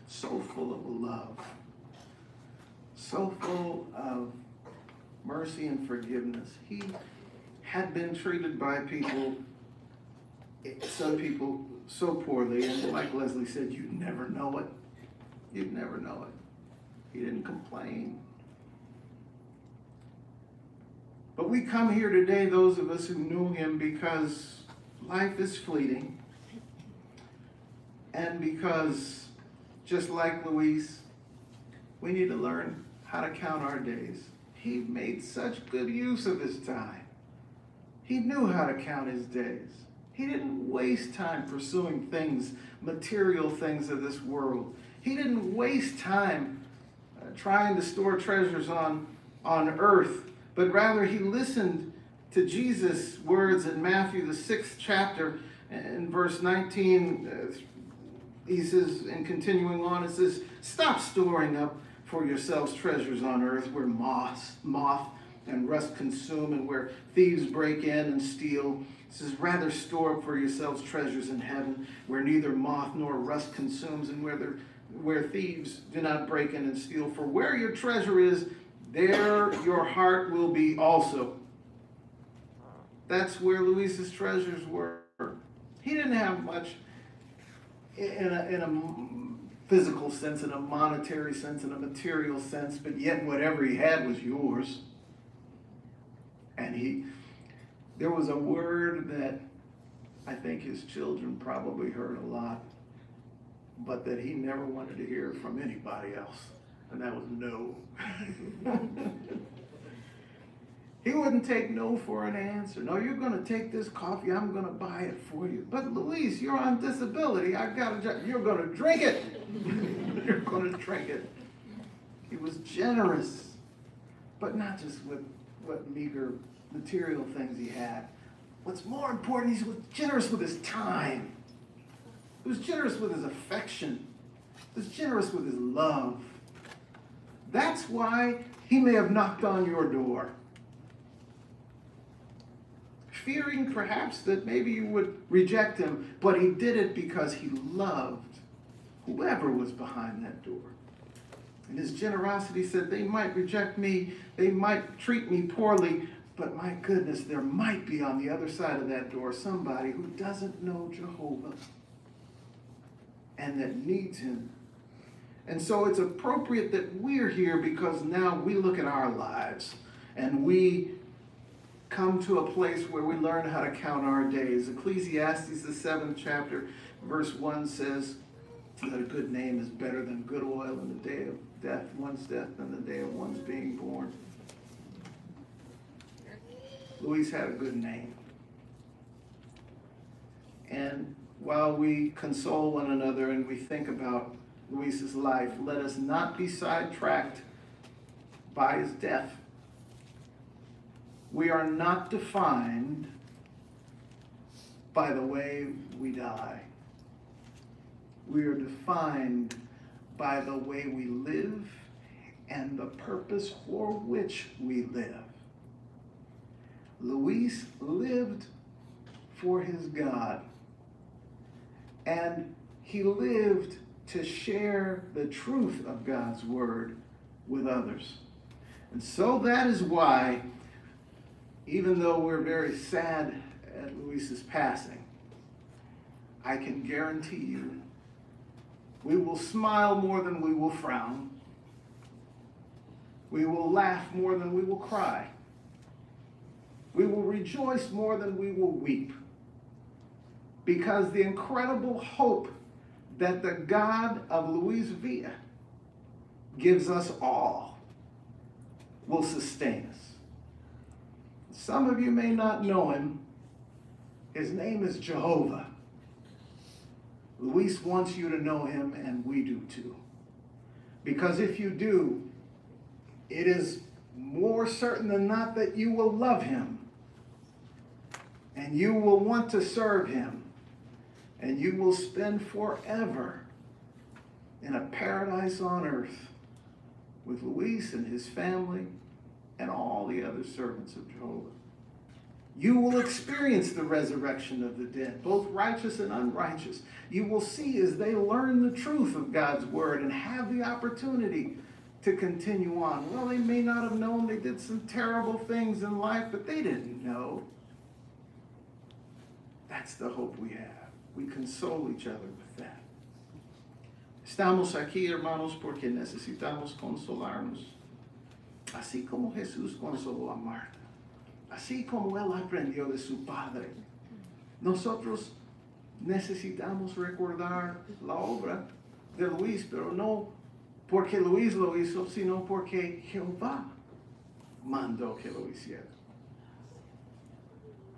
so full of love, so full of mercy and forgiveness. He had been treated by people, some people, so poorly, and like Leslie said, you'd never know it. You'd never know it. He didn't complain. But we come here today, those of us who knew him, because life is fleeting, and because, just like Luis, we need to learn how to count our days. He made such good use of his time. He knew how to count his days. He didn't waste time pursuing things, material things of this world. He didn't waste time trying to store treasures on earth, but rather he listened to Jesus' words in Matthew, the 6th chapter, in verse 19. He says, and continuing on, it says, stop storing up for yourselves treasures on earth where moth and rust consume and where thieves break in and steal. It says, rather store up for yourselves treasures in heaven where neither moth nor rust consumes and where thieves do not break in and steal. For where your treasure is, there your heart will be also. That's where Luis's treasures were. He didn't have much in a physical sense, in a monetary sense, in a material sense, but yet whatever he had was yours. And there was a word that I think his children probably heard a lot, but that he never wanted to hear from anybody else, and that was no. He wouldn't take no for an answer. No, you're going to take this coffee. I'm going to buy it for you. But Luis, you're on disability. I got a job. You're going to drink it. You're going to drink it. He was generous, but not just with what meager material things he had. What's more important, he was generous with his time. He was generous with his affection. He was generous with his love. That's why he may have knocked on your door, fearing perhaps that maybe you would reject him, but he did it because he loved whoever was behind that door. And his generosity said, they might reject me, they might treat me poorly, but my goodness, there might be on the other side of that door somebody who doesn't know Jehovah and that needs him. And so it's appropriate that we're here because now we look at our lives and we come to a place where we learn how to count our days. Ecclesiastes, the 7th chapter, verse 1 says that a good name is better than good oil in the day of death, one's death, than the day of one's being born. Luis had a good name. And while we console one another and we think about Luis's life, let us not be sidetracked by his death. We are not defined by the way we die. We are defined by the way we live and the purpose for which we live. Luis lived for his God, and he lived to share the truth of God's word with others. And so that is why, even though we're very sad at Luis's passing, I can guarantee you we will smile more than we will frown. We will laugh more than we will cry. We will rejoice more than we will weep. Because the incredible hope that the God of Luis Villa gives us all will sustain us. Some of you may not know him. His name is Jehovah. Luis wants you to know him, and we do too. Because if you do, it is more certain than not that you will love him, and you will want to serve him, and you will spend forever in a paradise on earth with Luis and his family and all the other servants of Jehovah. You will experience the resurrection of the dead, both righteous and unrighteous. You will see as they learn the truth of God's word and have the opportunity to continue on. Well, they may not have known they did some terrible things in life, but they didn't know. That's the hope we have. We console each other with that. Estamos aquí, hermanos, porque necesitamos consolarnos. Así como Jesús consoló a Marta. Así como él aprendió de su Padre. Nosotros necesitamos recordar la obra de Luis, pero no porque Luis lo hizo, sino porque Jehová mandó que lo hiciera.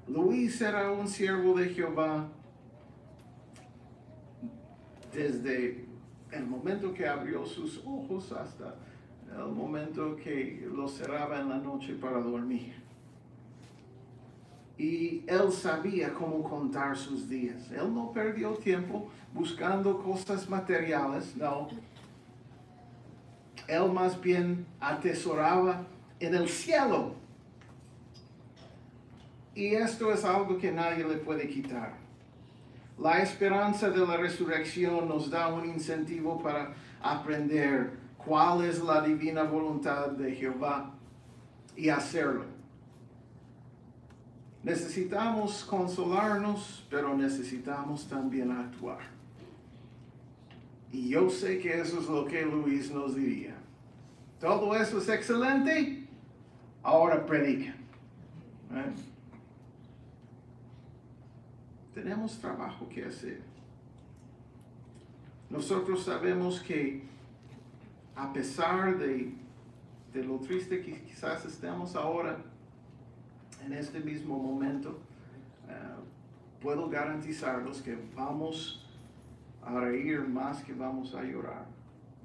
Luis era un siervo de Jehová desde el momento que abrió sus ojos hasta el momento que los cerraba en la noche para dormir. Y él sabía cómo contar sus días. Él no perdió tiempo buscando cosas materiales, no. Él más bien atesoraba en el cielo. Y esto es algo que nadie le puede quitar. La esperanza de la resurrección nos da un incentivo para aprender cuál es la divina voluntad de Jehová y hacerlo. Necesitamos consolarnos, pero necesitamos también actuar. Y yo sé que eso es lo que Luis nos diría. Todo eso es excelente, ahora predica. ¿Eh? Tenemos trabajo que hacer. Nosotros sabemos que a pesar de lo triste que quizás estemos ahora, en este mismo momento, puedo garantizarles que vamos a reír más que vamos a llorar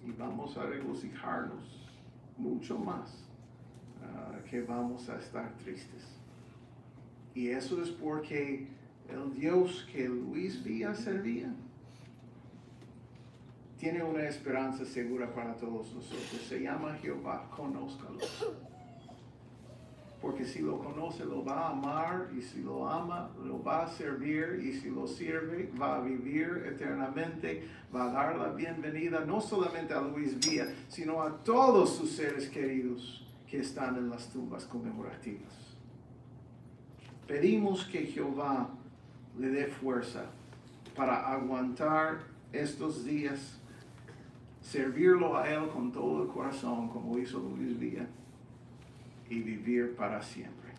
y vamos a regocijarnos mucho más que vamos a estar tristes. Y eso es porque el Dios que Luis Villa servía tiene una esperanza segura para todos nosotros. Se llama Jehová, conózcalo. Porque si lo conoce, lo va a amar, y si lo ama, lo va a servir, y si lo sirve, va a vivir eternamente, va a dar la bienvenida no solamente a Luis Villa, sino a todos sus seres queridos que están en las tumbas conmemorativas. Pedimos que Jehová le dé fuerza para aguantar estos días, servirlo a Él con todo el corazón, como hizo Luis Villa, y vivir para siempre.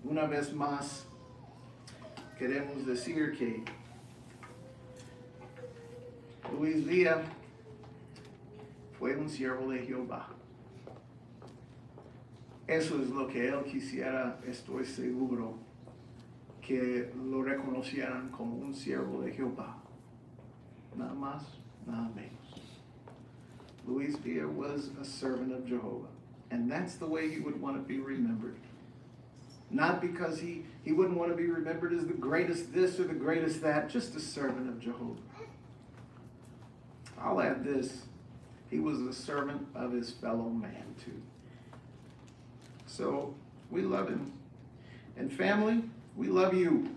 Una vez más, queremos decir que Luis Villa fue un siervo de Jehová. Eso es lo que él quisiera, estoy seguro, que lo reconocieran como un siervo de Jehová. Nada más, nada menos. Luis Villa was a servant of Jehovah. And that's the way he would want to be remembered. Not because he wouldn't want to be remembered as the greatest this or the greatest that, just a servant of Jehovah. I'll add this. He was a servant of his fellow man too. So we love him. And family, we love you.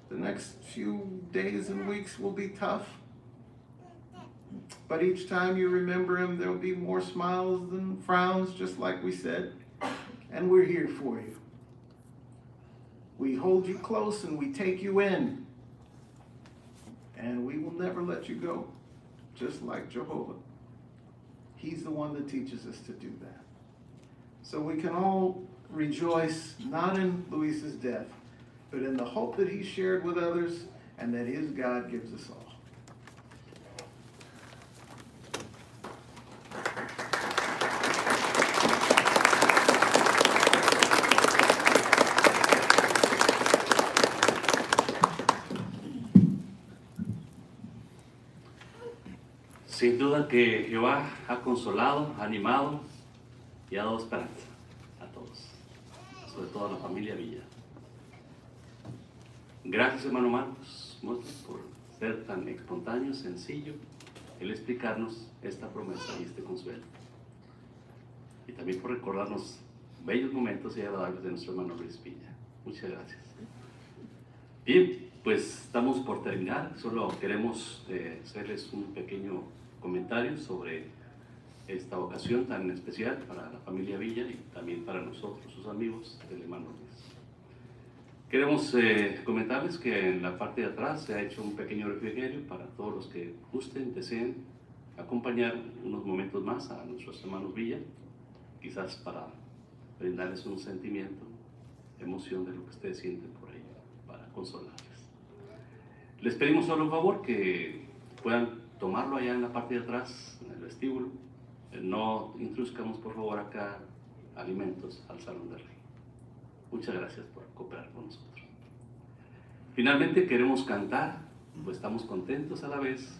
The next few days and weeks will be tough. But each time you remember him, there'll be more smiles than frowns, just like we said. And we're here for you. We hold you close and we take you in. And we will never let you go, just like Jehovah. He's the one that teaches us to do that. So we can all rejoice, not in Luis's death, but in the hope that he shared with others and that his God gives us all. Sin duda que Jehová ha consolado, ha animado y ha dado esperanza a todos, sobre todo a la familia Villa. Gracias, hermano Marcos, por ser tan espontáneo, sencillo, el explicarnos esta promesa y este consuelo. Y también por recordarnos bellos momentos y agradables de nuestro hermano Luis Villa. Muchas gracias. Bien, pues estamos por terminar. Solo queremos hacerles un pequeño comentario sobre esta ocasión tan especial para la familia Villa y también para nosotros, sus amigos del hermano Luis. Queremos comentarles que en la parte de atrás se ha hecho un pequeño refrigerio para todos los que gusten, deseen acompañar unos momentos más a nuestros hermanos Villa, quizás para brindarles un sentimiento, emoción de lo que ustedes sienten por ello, para consolarles. Les pedimos solo un favor, que puedan tomarlo allá en la parte de atrás, en el vestíbulo. No introduzcamos por favor acá alimentos al Salón del Rey. Muchas gracias por cooperar con nosotros. Finalmente queremos cantar, pues estamos contentos a la vez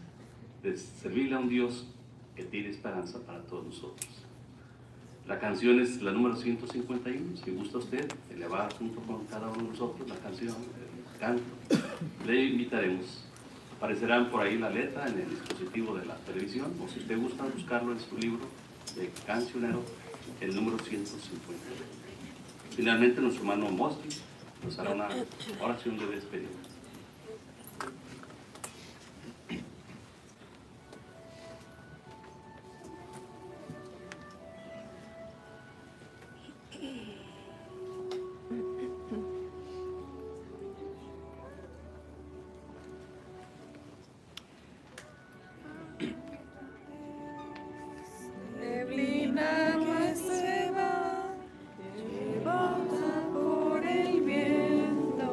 de servirle a un Dios que tiene esperanza para todos nosotros. La canción es la número 151, si gusta usted elevar junto con cada uno de nosotros la canción, el canto, le invitaremos. Aparecerán por ahí la letra en el dispositivo de la televisión, o si usted gusta buscarlo en su libro de cancionero, el número 151. Finalmente nuestro hermano Mosley nos hará una oración de despedida. Neblina que se va, llevada por el viento,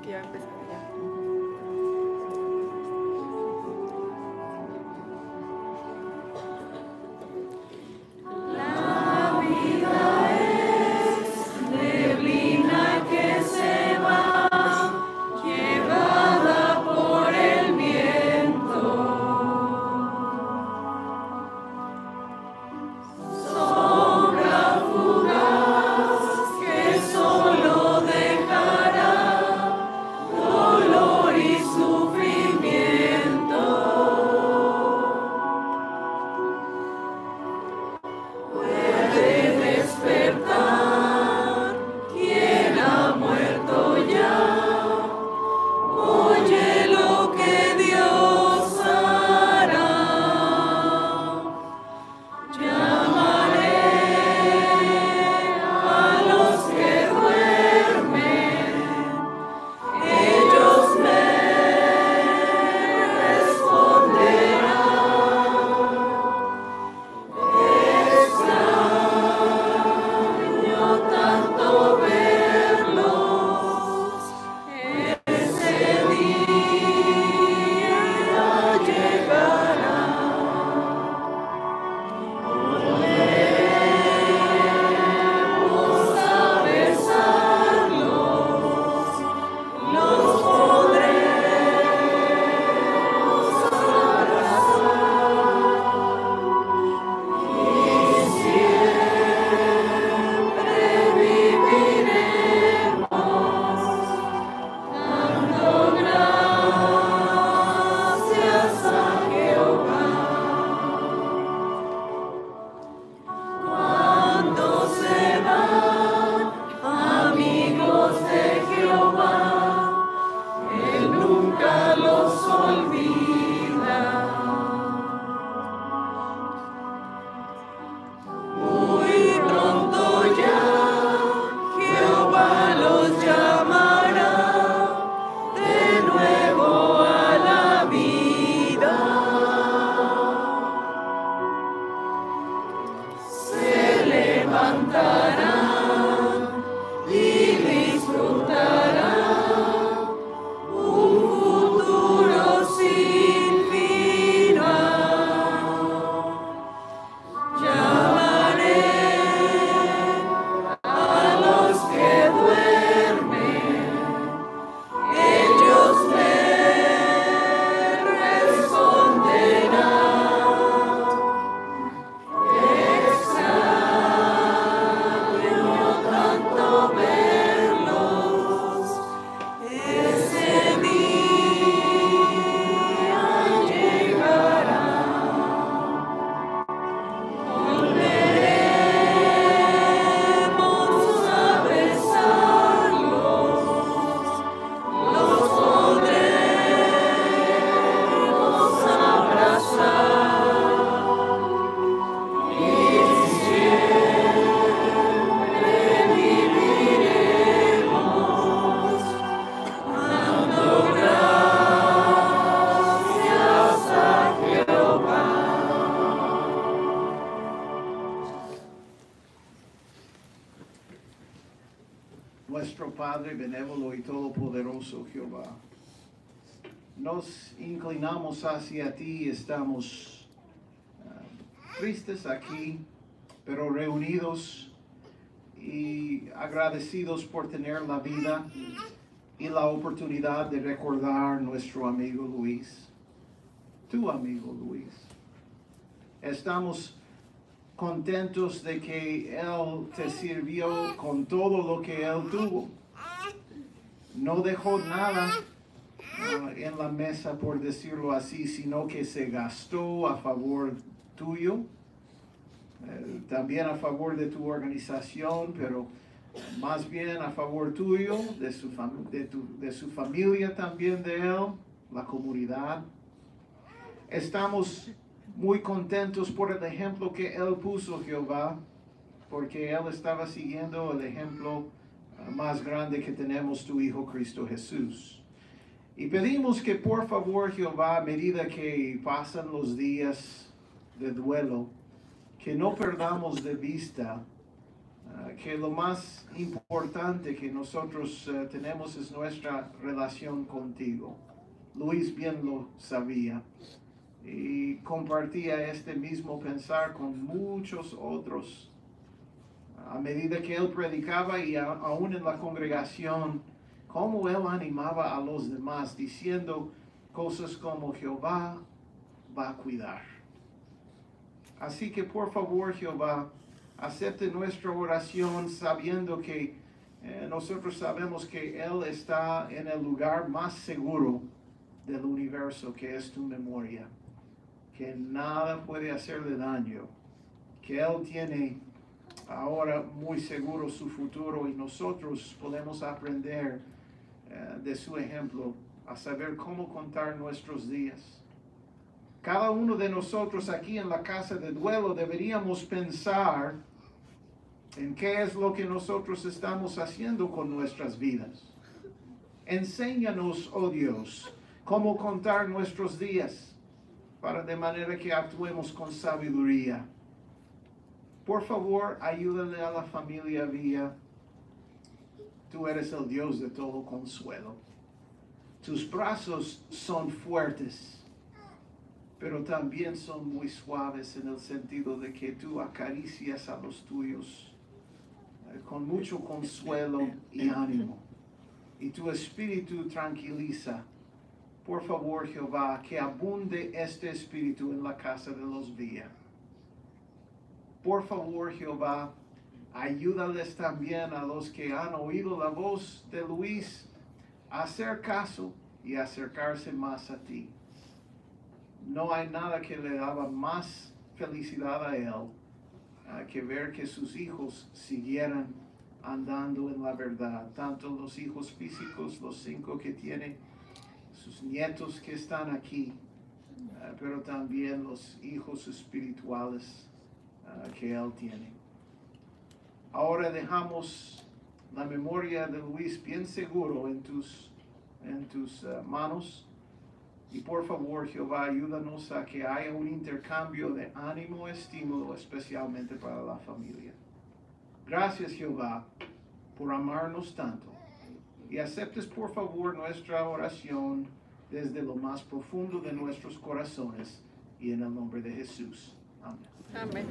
Ya empezó ya. La vida es neblina que se va, llevada por el viento. Sombra fugaz que solo dejará dolor y sufrimiento. Puede despertar quien ha muerto ya. Oye lo que Dios hará. Llamaré a los que duermen, ellos me extraño tanto verlos, ese día llegará. Volveremos a besarlos, los podremos abrazar y siempre viviremos dando gracias a Jehová. Cuando se van amigos de Jehová, Él nunca los olvida. Muy pronto ya Jehová los llamará de nuevo a la vida. Se levantarán y disfrutarán un futuro sin final. Llamaré a los que duermen, ellos me responderán. Extraño tanto verlos, ese día llegará. Volveremos a besarlos, los podremos abrazar y siempre viviremos dando gracias a Jehová. Nuestro Padre benévolo y todopoderoso Jehová, nos inclinamos hacia ti y estamos tristes aquí, pero reunidos y agradecidos por tener la vida y la oportunidad de recordar nuestro amigo Luis, tu amigo Luis. Estamos contentos de que Él te sirvió con todo lo que Él tuvo. No dejó nada en la mesa, por decirlo así, sino que se gastó a favor tuyo, también a favor de tu organización, pero más bien a favor tuyo, de su familia también, de Él, la comunidad. Estamos muy contentos por el ejemplo que Él puso, Jehová, porque Él estaba siguiendo el ejemplo más grande que tenemos, tu Hijo Cristo Jesús. Y pedimos que por favor, Jehová, a medida que pasan los días de duelo, que no perdamos de vista que lo más importante que nosotros tenemos es nuestra relación contigo. Luis bien lo sabía y compartía este mismo pensar con muchos otros. A medida que él predicaba y aún en la congregación, cómo él animaba a los demás diciendo cosas como Jehová va a cuidar. Así que por favor, Jehová, acepte nuestra oración sabiendo que nosotros sabemos que Él está en el lugar más seguro del universo, que es tu memoria, que nada puede hacerle daño, que Él tiene ahora muy seguro su futuro y nosotros podemos aprender de su ejemplo a saber cómo contar nuestros días. Cada uno de nosotros aquí en la casa de duelo deberíamos pensar en qué es lo que nosotros estamos haciendo con nuestras vidas. Enséñanos, oh Dios, cómo contar nuestros días para de manera que actuemos con sabiduría. Por favor, ayúdale a la familia Villa. Tú eres el Dios de todo consuelo. Tus brazos son fuertes, pero también son muy suaves en el sentido de que tú acaricias a los tuyos con mucho consuelo y ánimo. Y tu espíritu tranquiliza. Por favor, Jehová, que abunde este espíritu en la casa de los Villa. Por favor, Jehová, ayúdales también a los que han oído la voz de Luis a hacer caso y acercarse más a ti. No hay nada que le daba más felicidad a él que ver que sus hijos siguieran andando en la verdad, tanto los hijos físicos, los 5 que tiene, sus nietos que están aquí, pero también los hijos espirituales que él tiene. Ahora dejamos la memoria de Luis bien seguro en tus manos. Y por favor, Jehová, ayúdanos a que haya un intercambio de ánimo y estímulo, especialmente para la familia. Gracias, Jehová, por amarnos tanto. Y aceptes, por favor, nuestra oración desde lo más profundo de nuestros corazones y en el nombre de Jesús. Amén. Amén.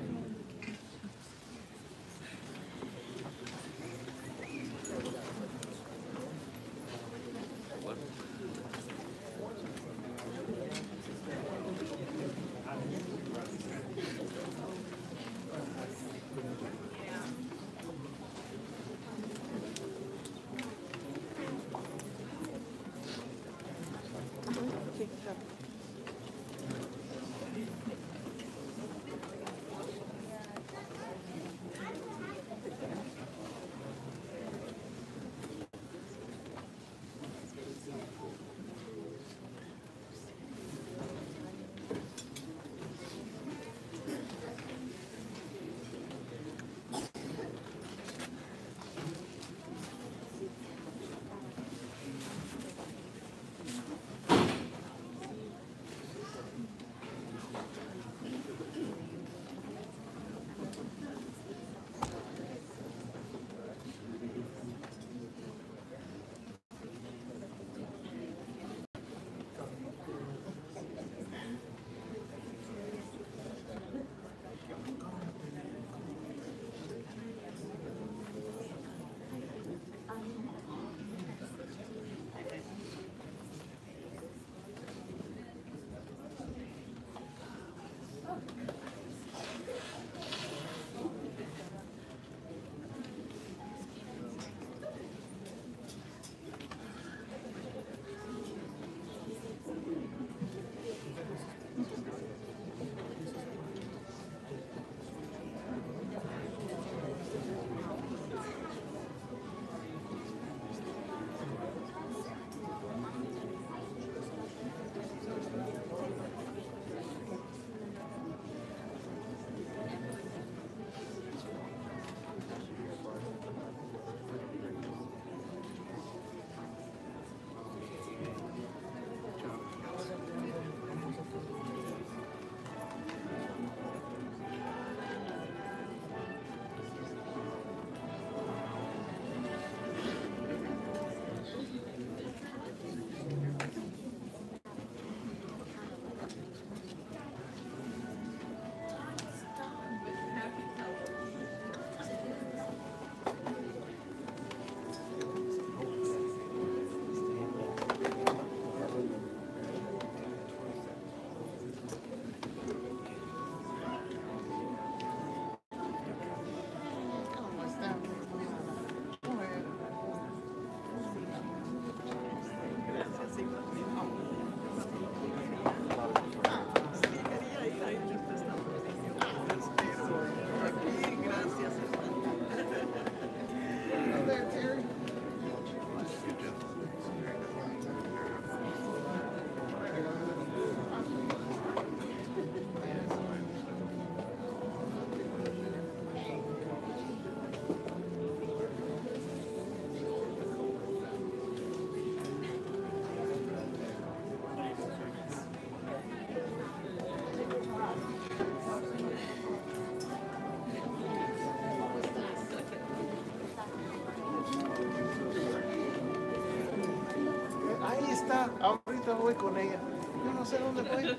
está, ahorita voy con ella. Yo no sé dónde fue.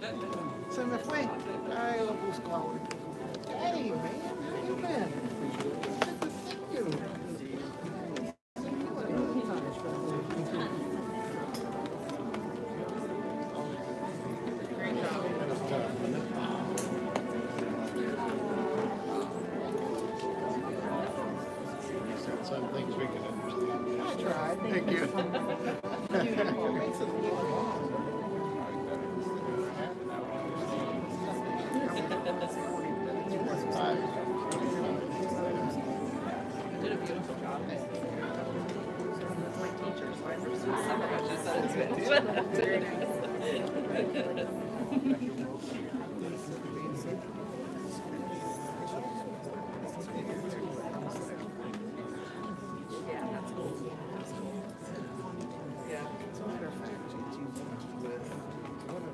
Se me fue. Ay, lo busco ahorita. Hey, man, how you been? Thank you. Some things we can understand. I tried. Thank you. Makes it a little long. Did a beautiful job. My teachers, I understood some of what she said. Yeah, that's cool. Yeah. As a matter of fact, she with one of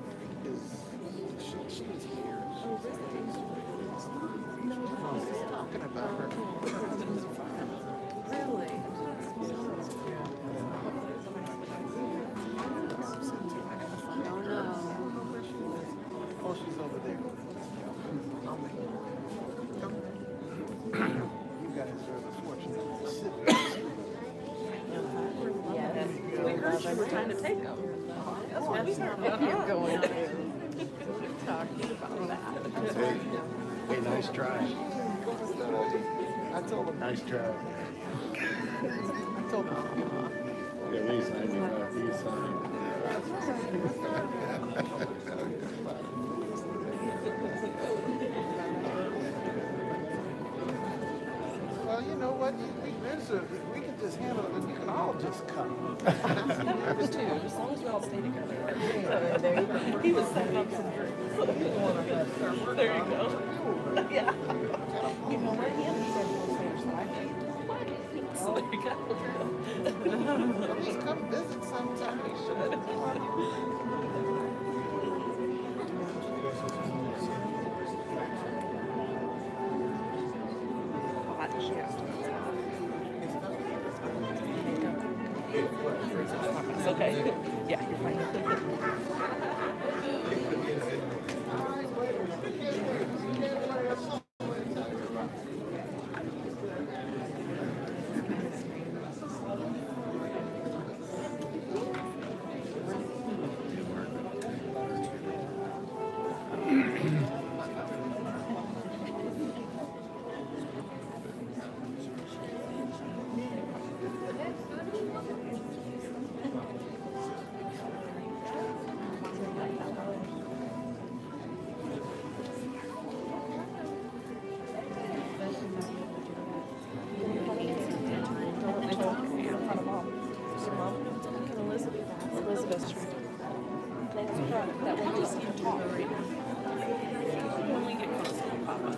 she was here. No, I was talking about her. Really? Oh no. Oh, she's over there. You guys are the fortunate recipients. We heard you were trying to take them. That's what we heard about you going on. Talking about that. Hey, hey, nice try. I told him. Nice try. I told him. At least I knew about these signs. Well, you know what? We can just handle it. You can all just come. Nervous too, as long as we all stay together. So, there you go. He was setting up some drinks. There you go. Yeah. You know where he understood those things, right? So there you go. Just come visit sometime. You Hot shit. It's okay. Yeah, you're fine. Elizabeth's trying to that one just can't talk right now. When we get close to Papa.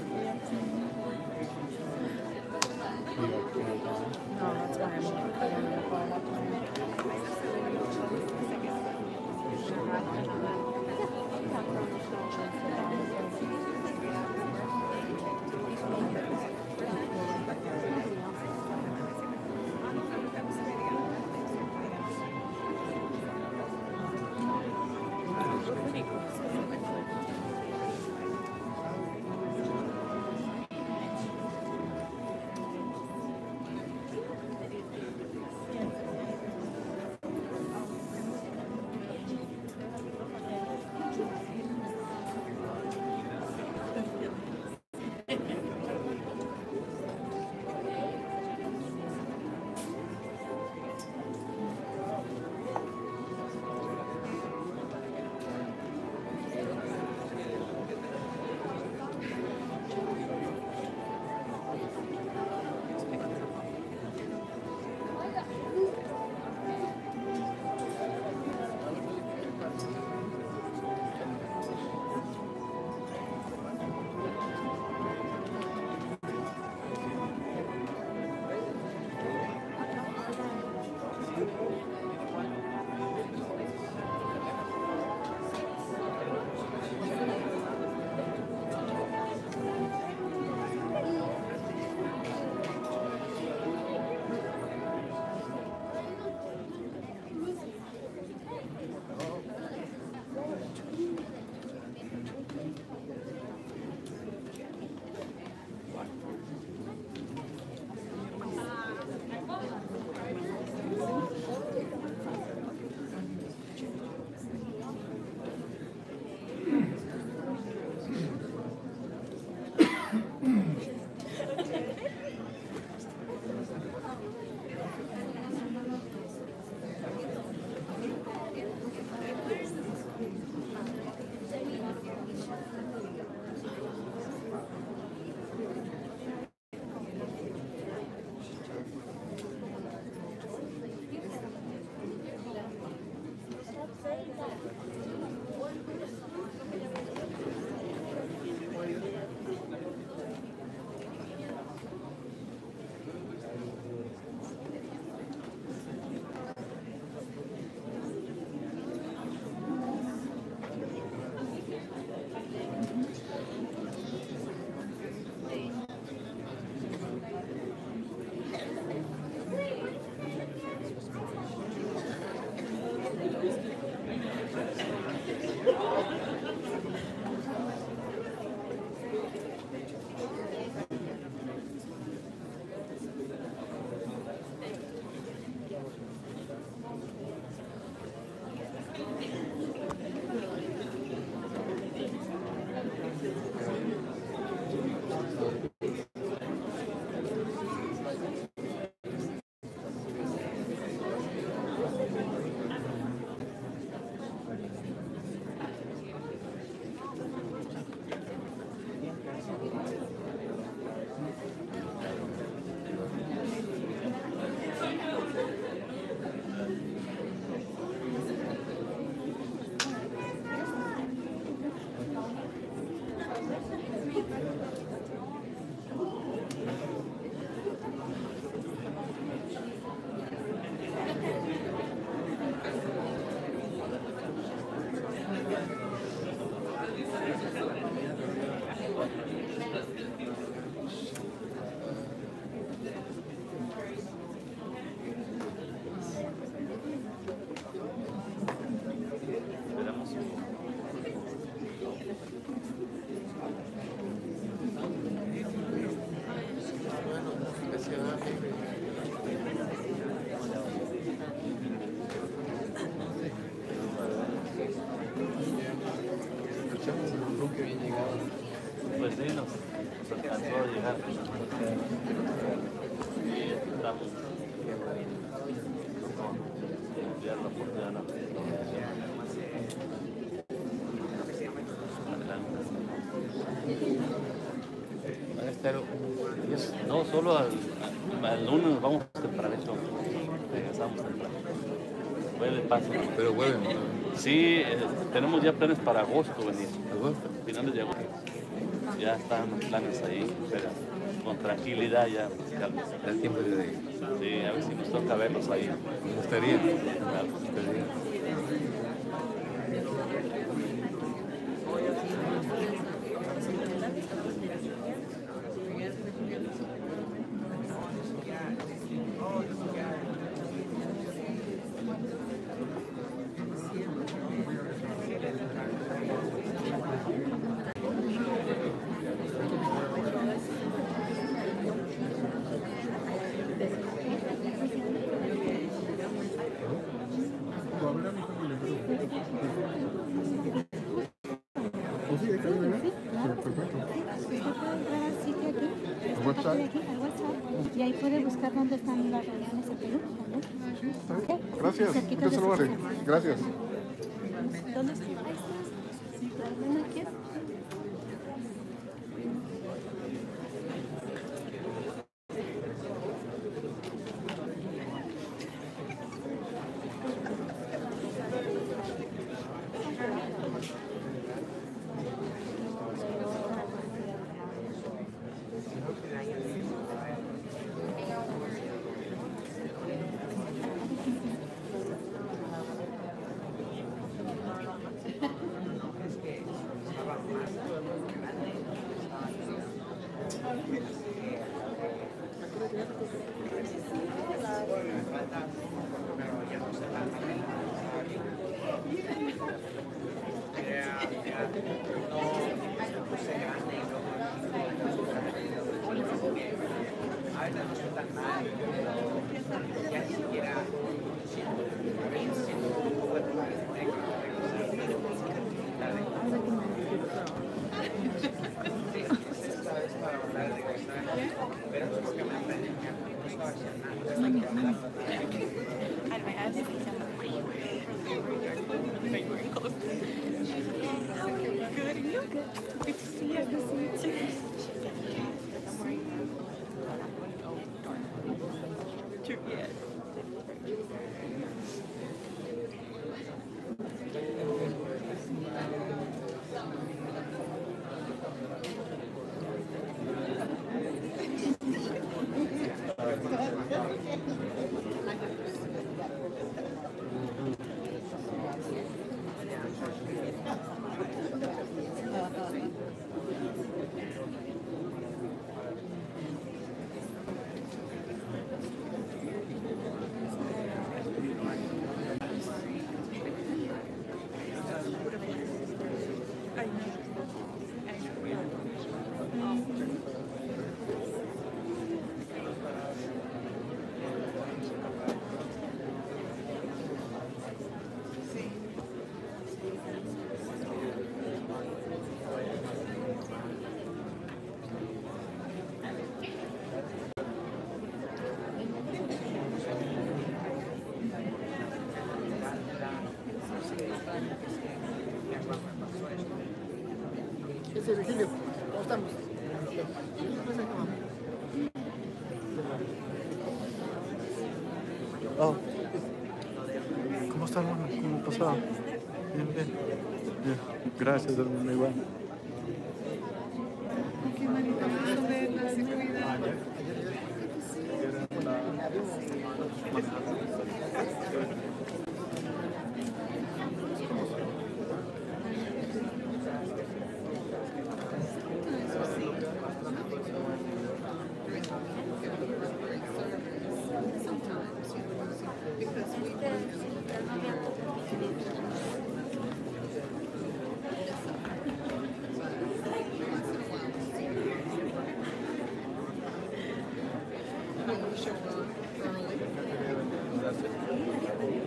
No, that's why Pues sí, nos alcanzó a llegar. Y estamos enviar la oportunidad. No, solo al lunes nos vamos tempranito. Regresamos temprano. Vuelve paso. Pero vuelven. Sí, tenemos ya planes para agosto venir. ¿Agosto? Finales de agosto. Ya están los planes ahí, pero con tranquilidad ya. Calma. Da tiempo de ir. Sí, a ver si nos toca verlos ahí. Me gustaría. Claro. Me gustaría. Y ahí puede buscar dónde están las reuniones en Perú. Gracias. Muchas gracias. Gracias. ¿Dónde está? Ahí está. ¿La hermana aquí? Virgilio, ¿cómo estamos? Oh. ¿Cómo está, hermano? ¿Cómo pasó? Bien, bien. Bien. Gracias, hermano, igual. Qué bonito eso de la seguridad. Show up early.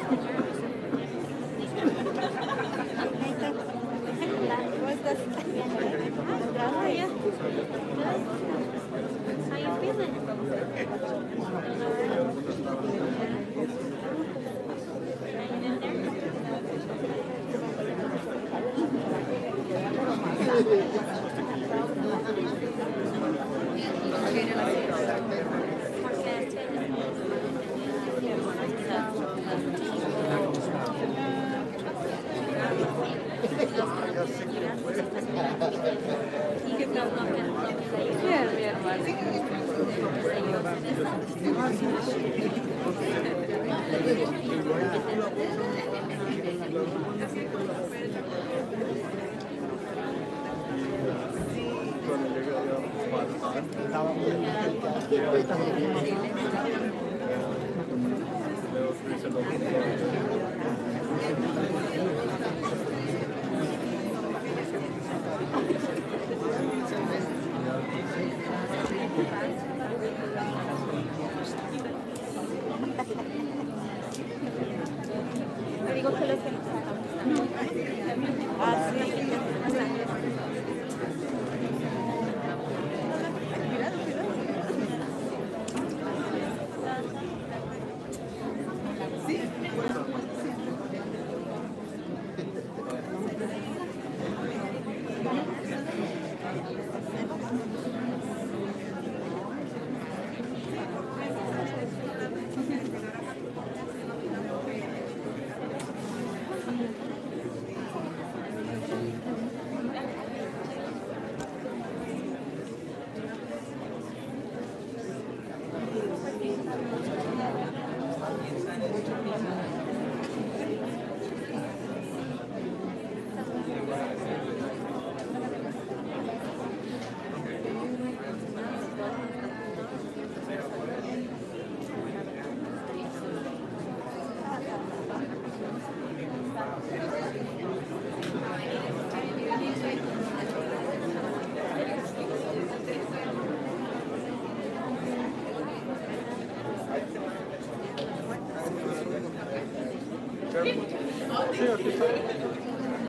¿Cómo estás? Gracias. How you feeling? Bien, bien, vale. Te digo que los que nos estamos. Ah, sí. Sí, aquí está.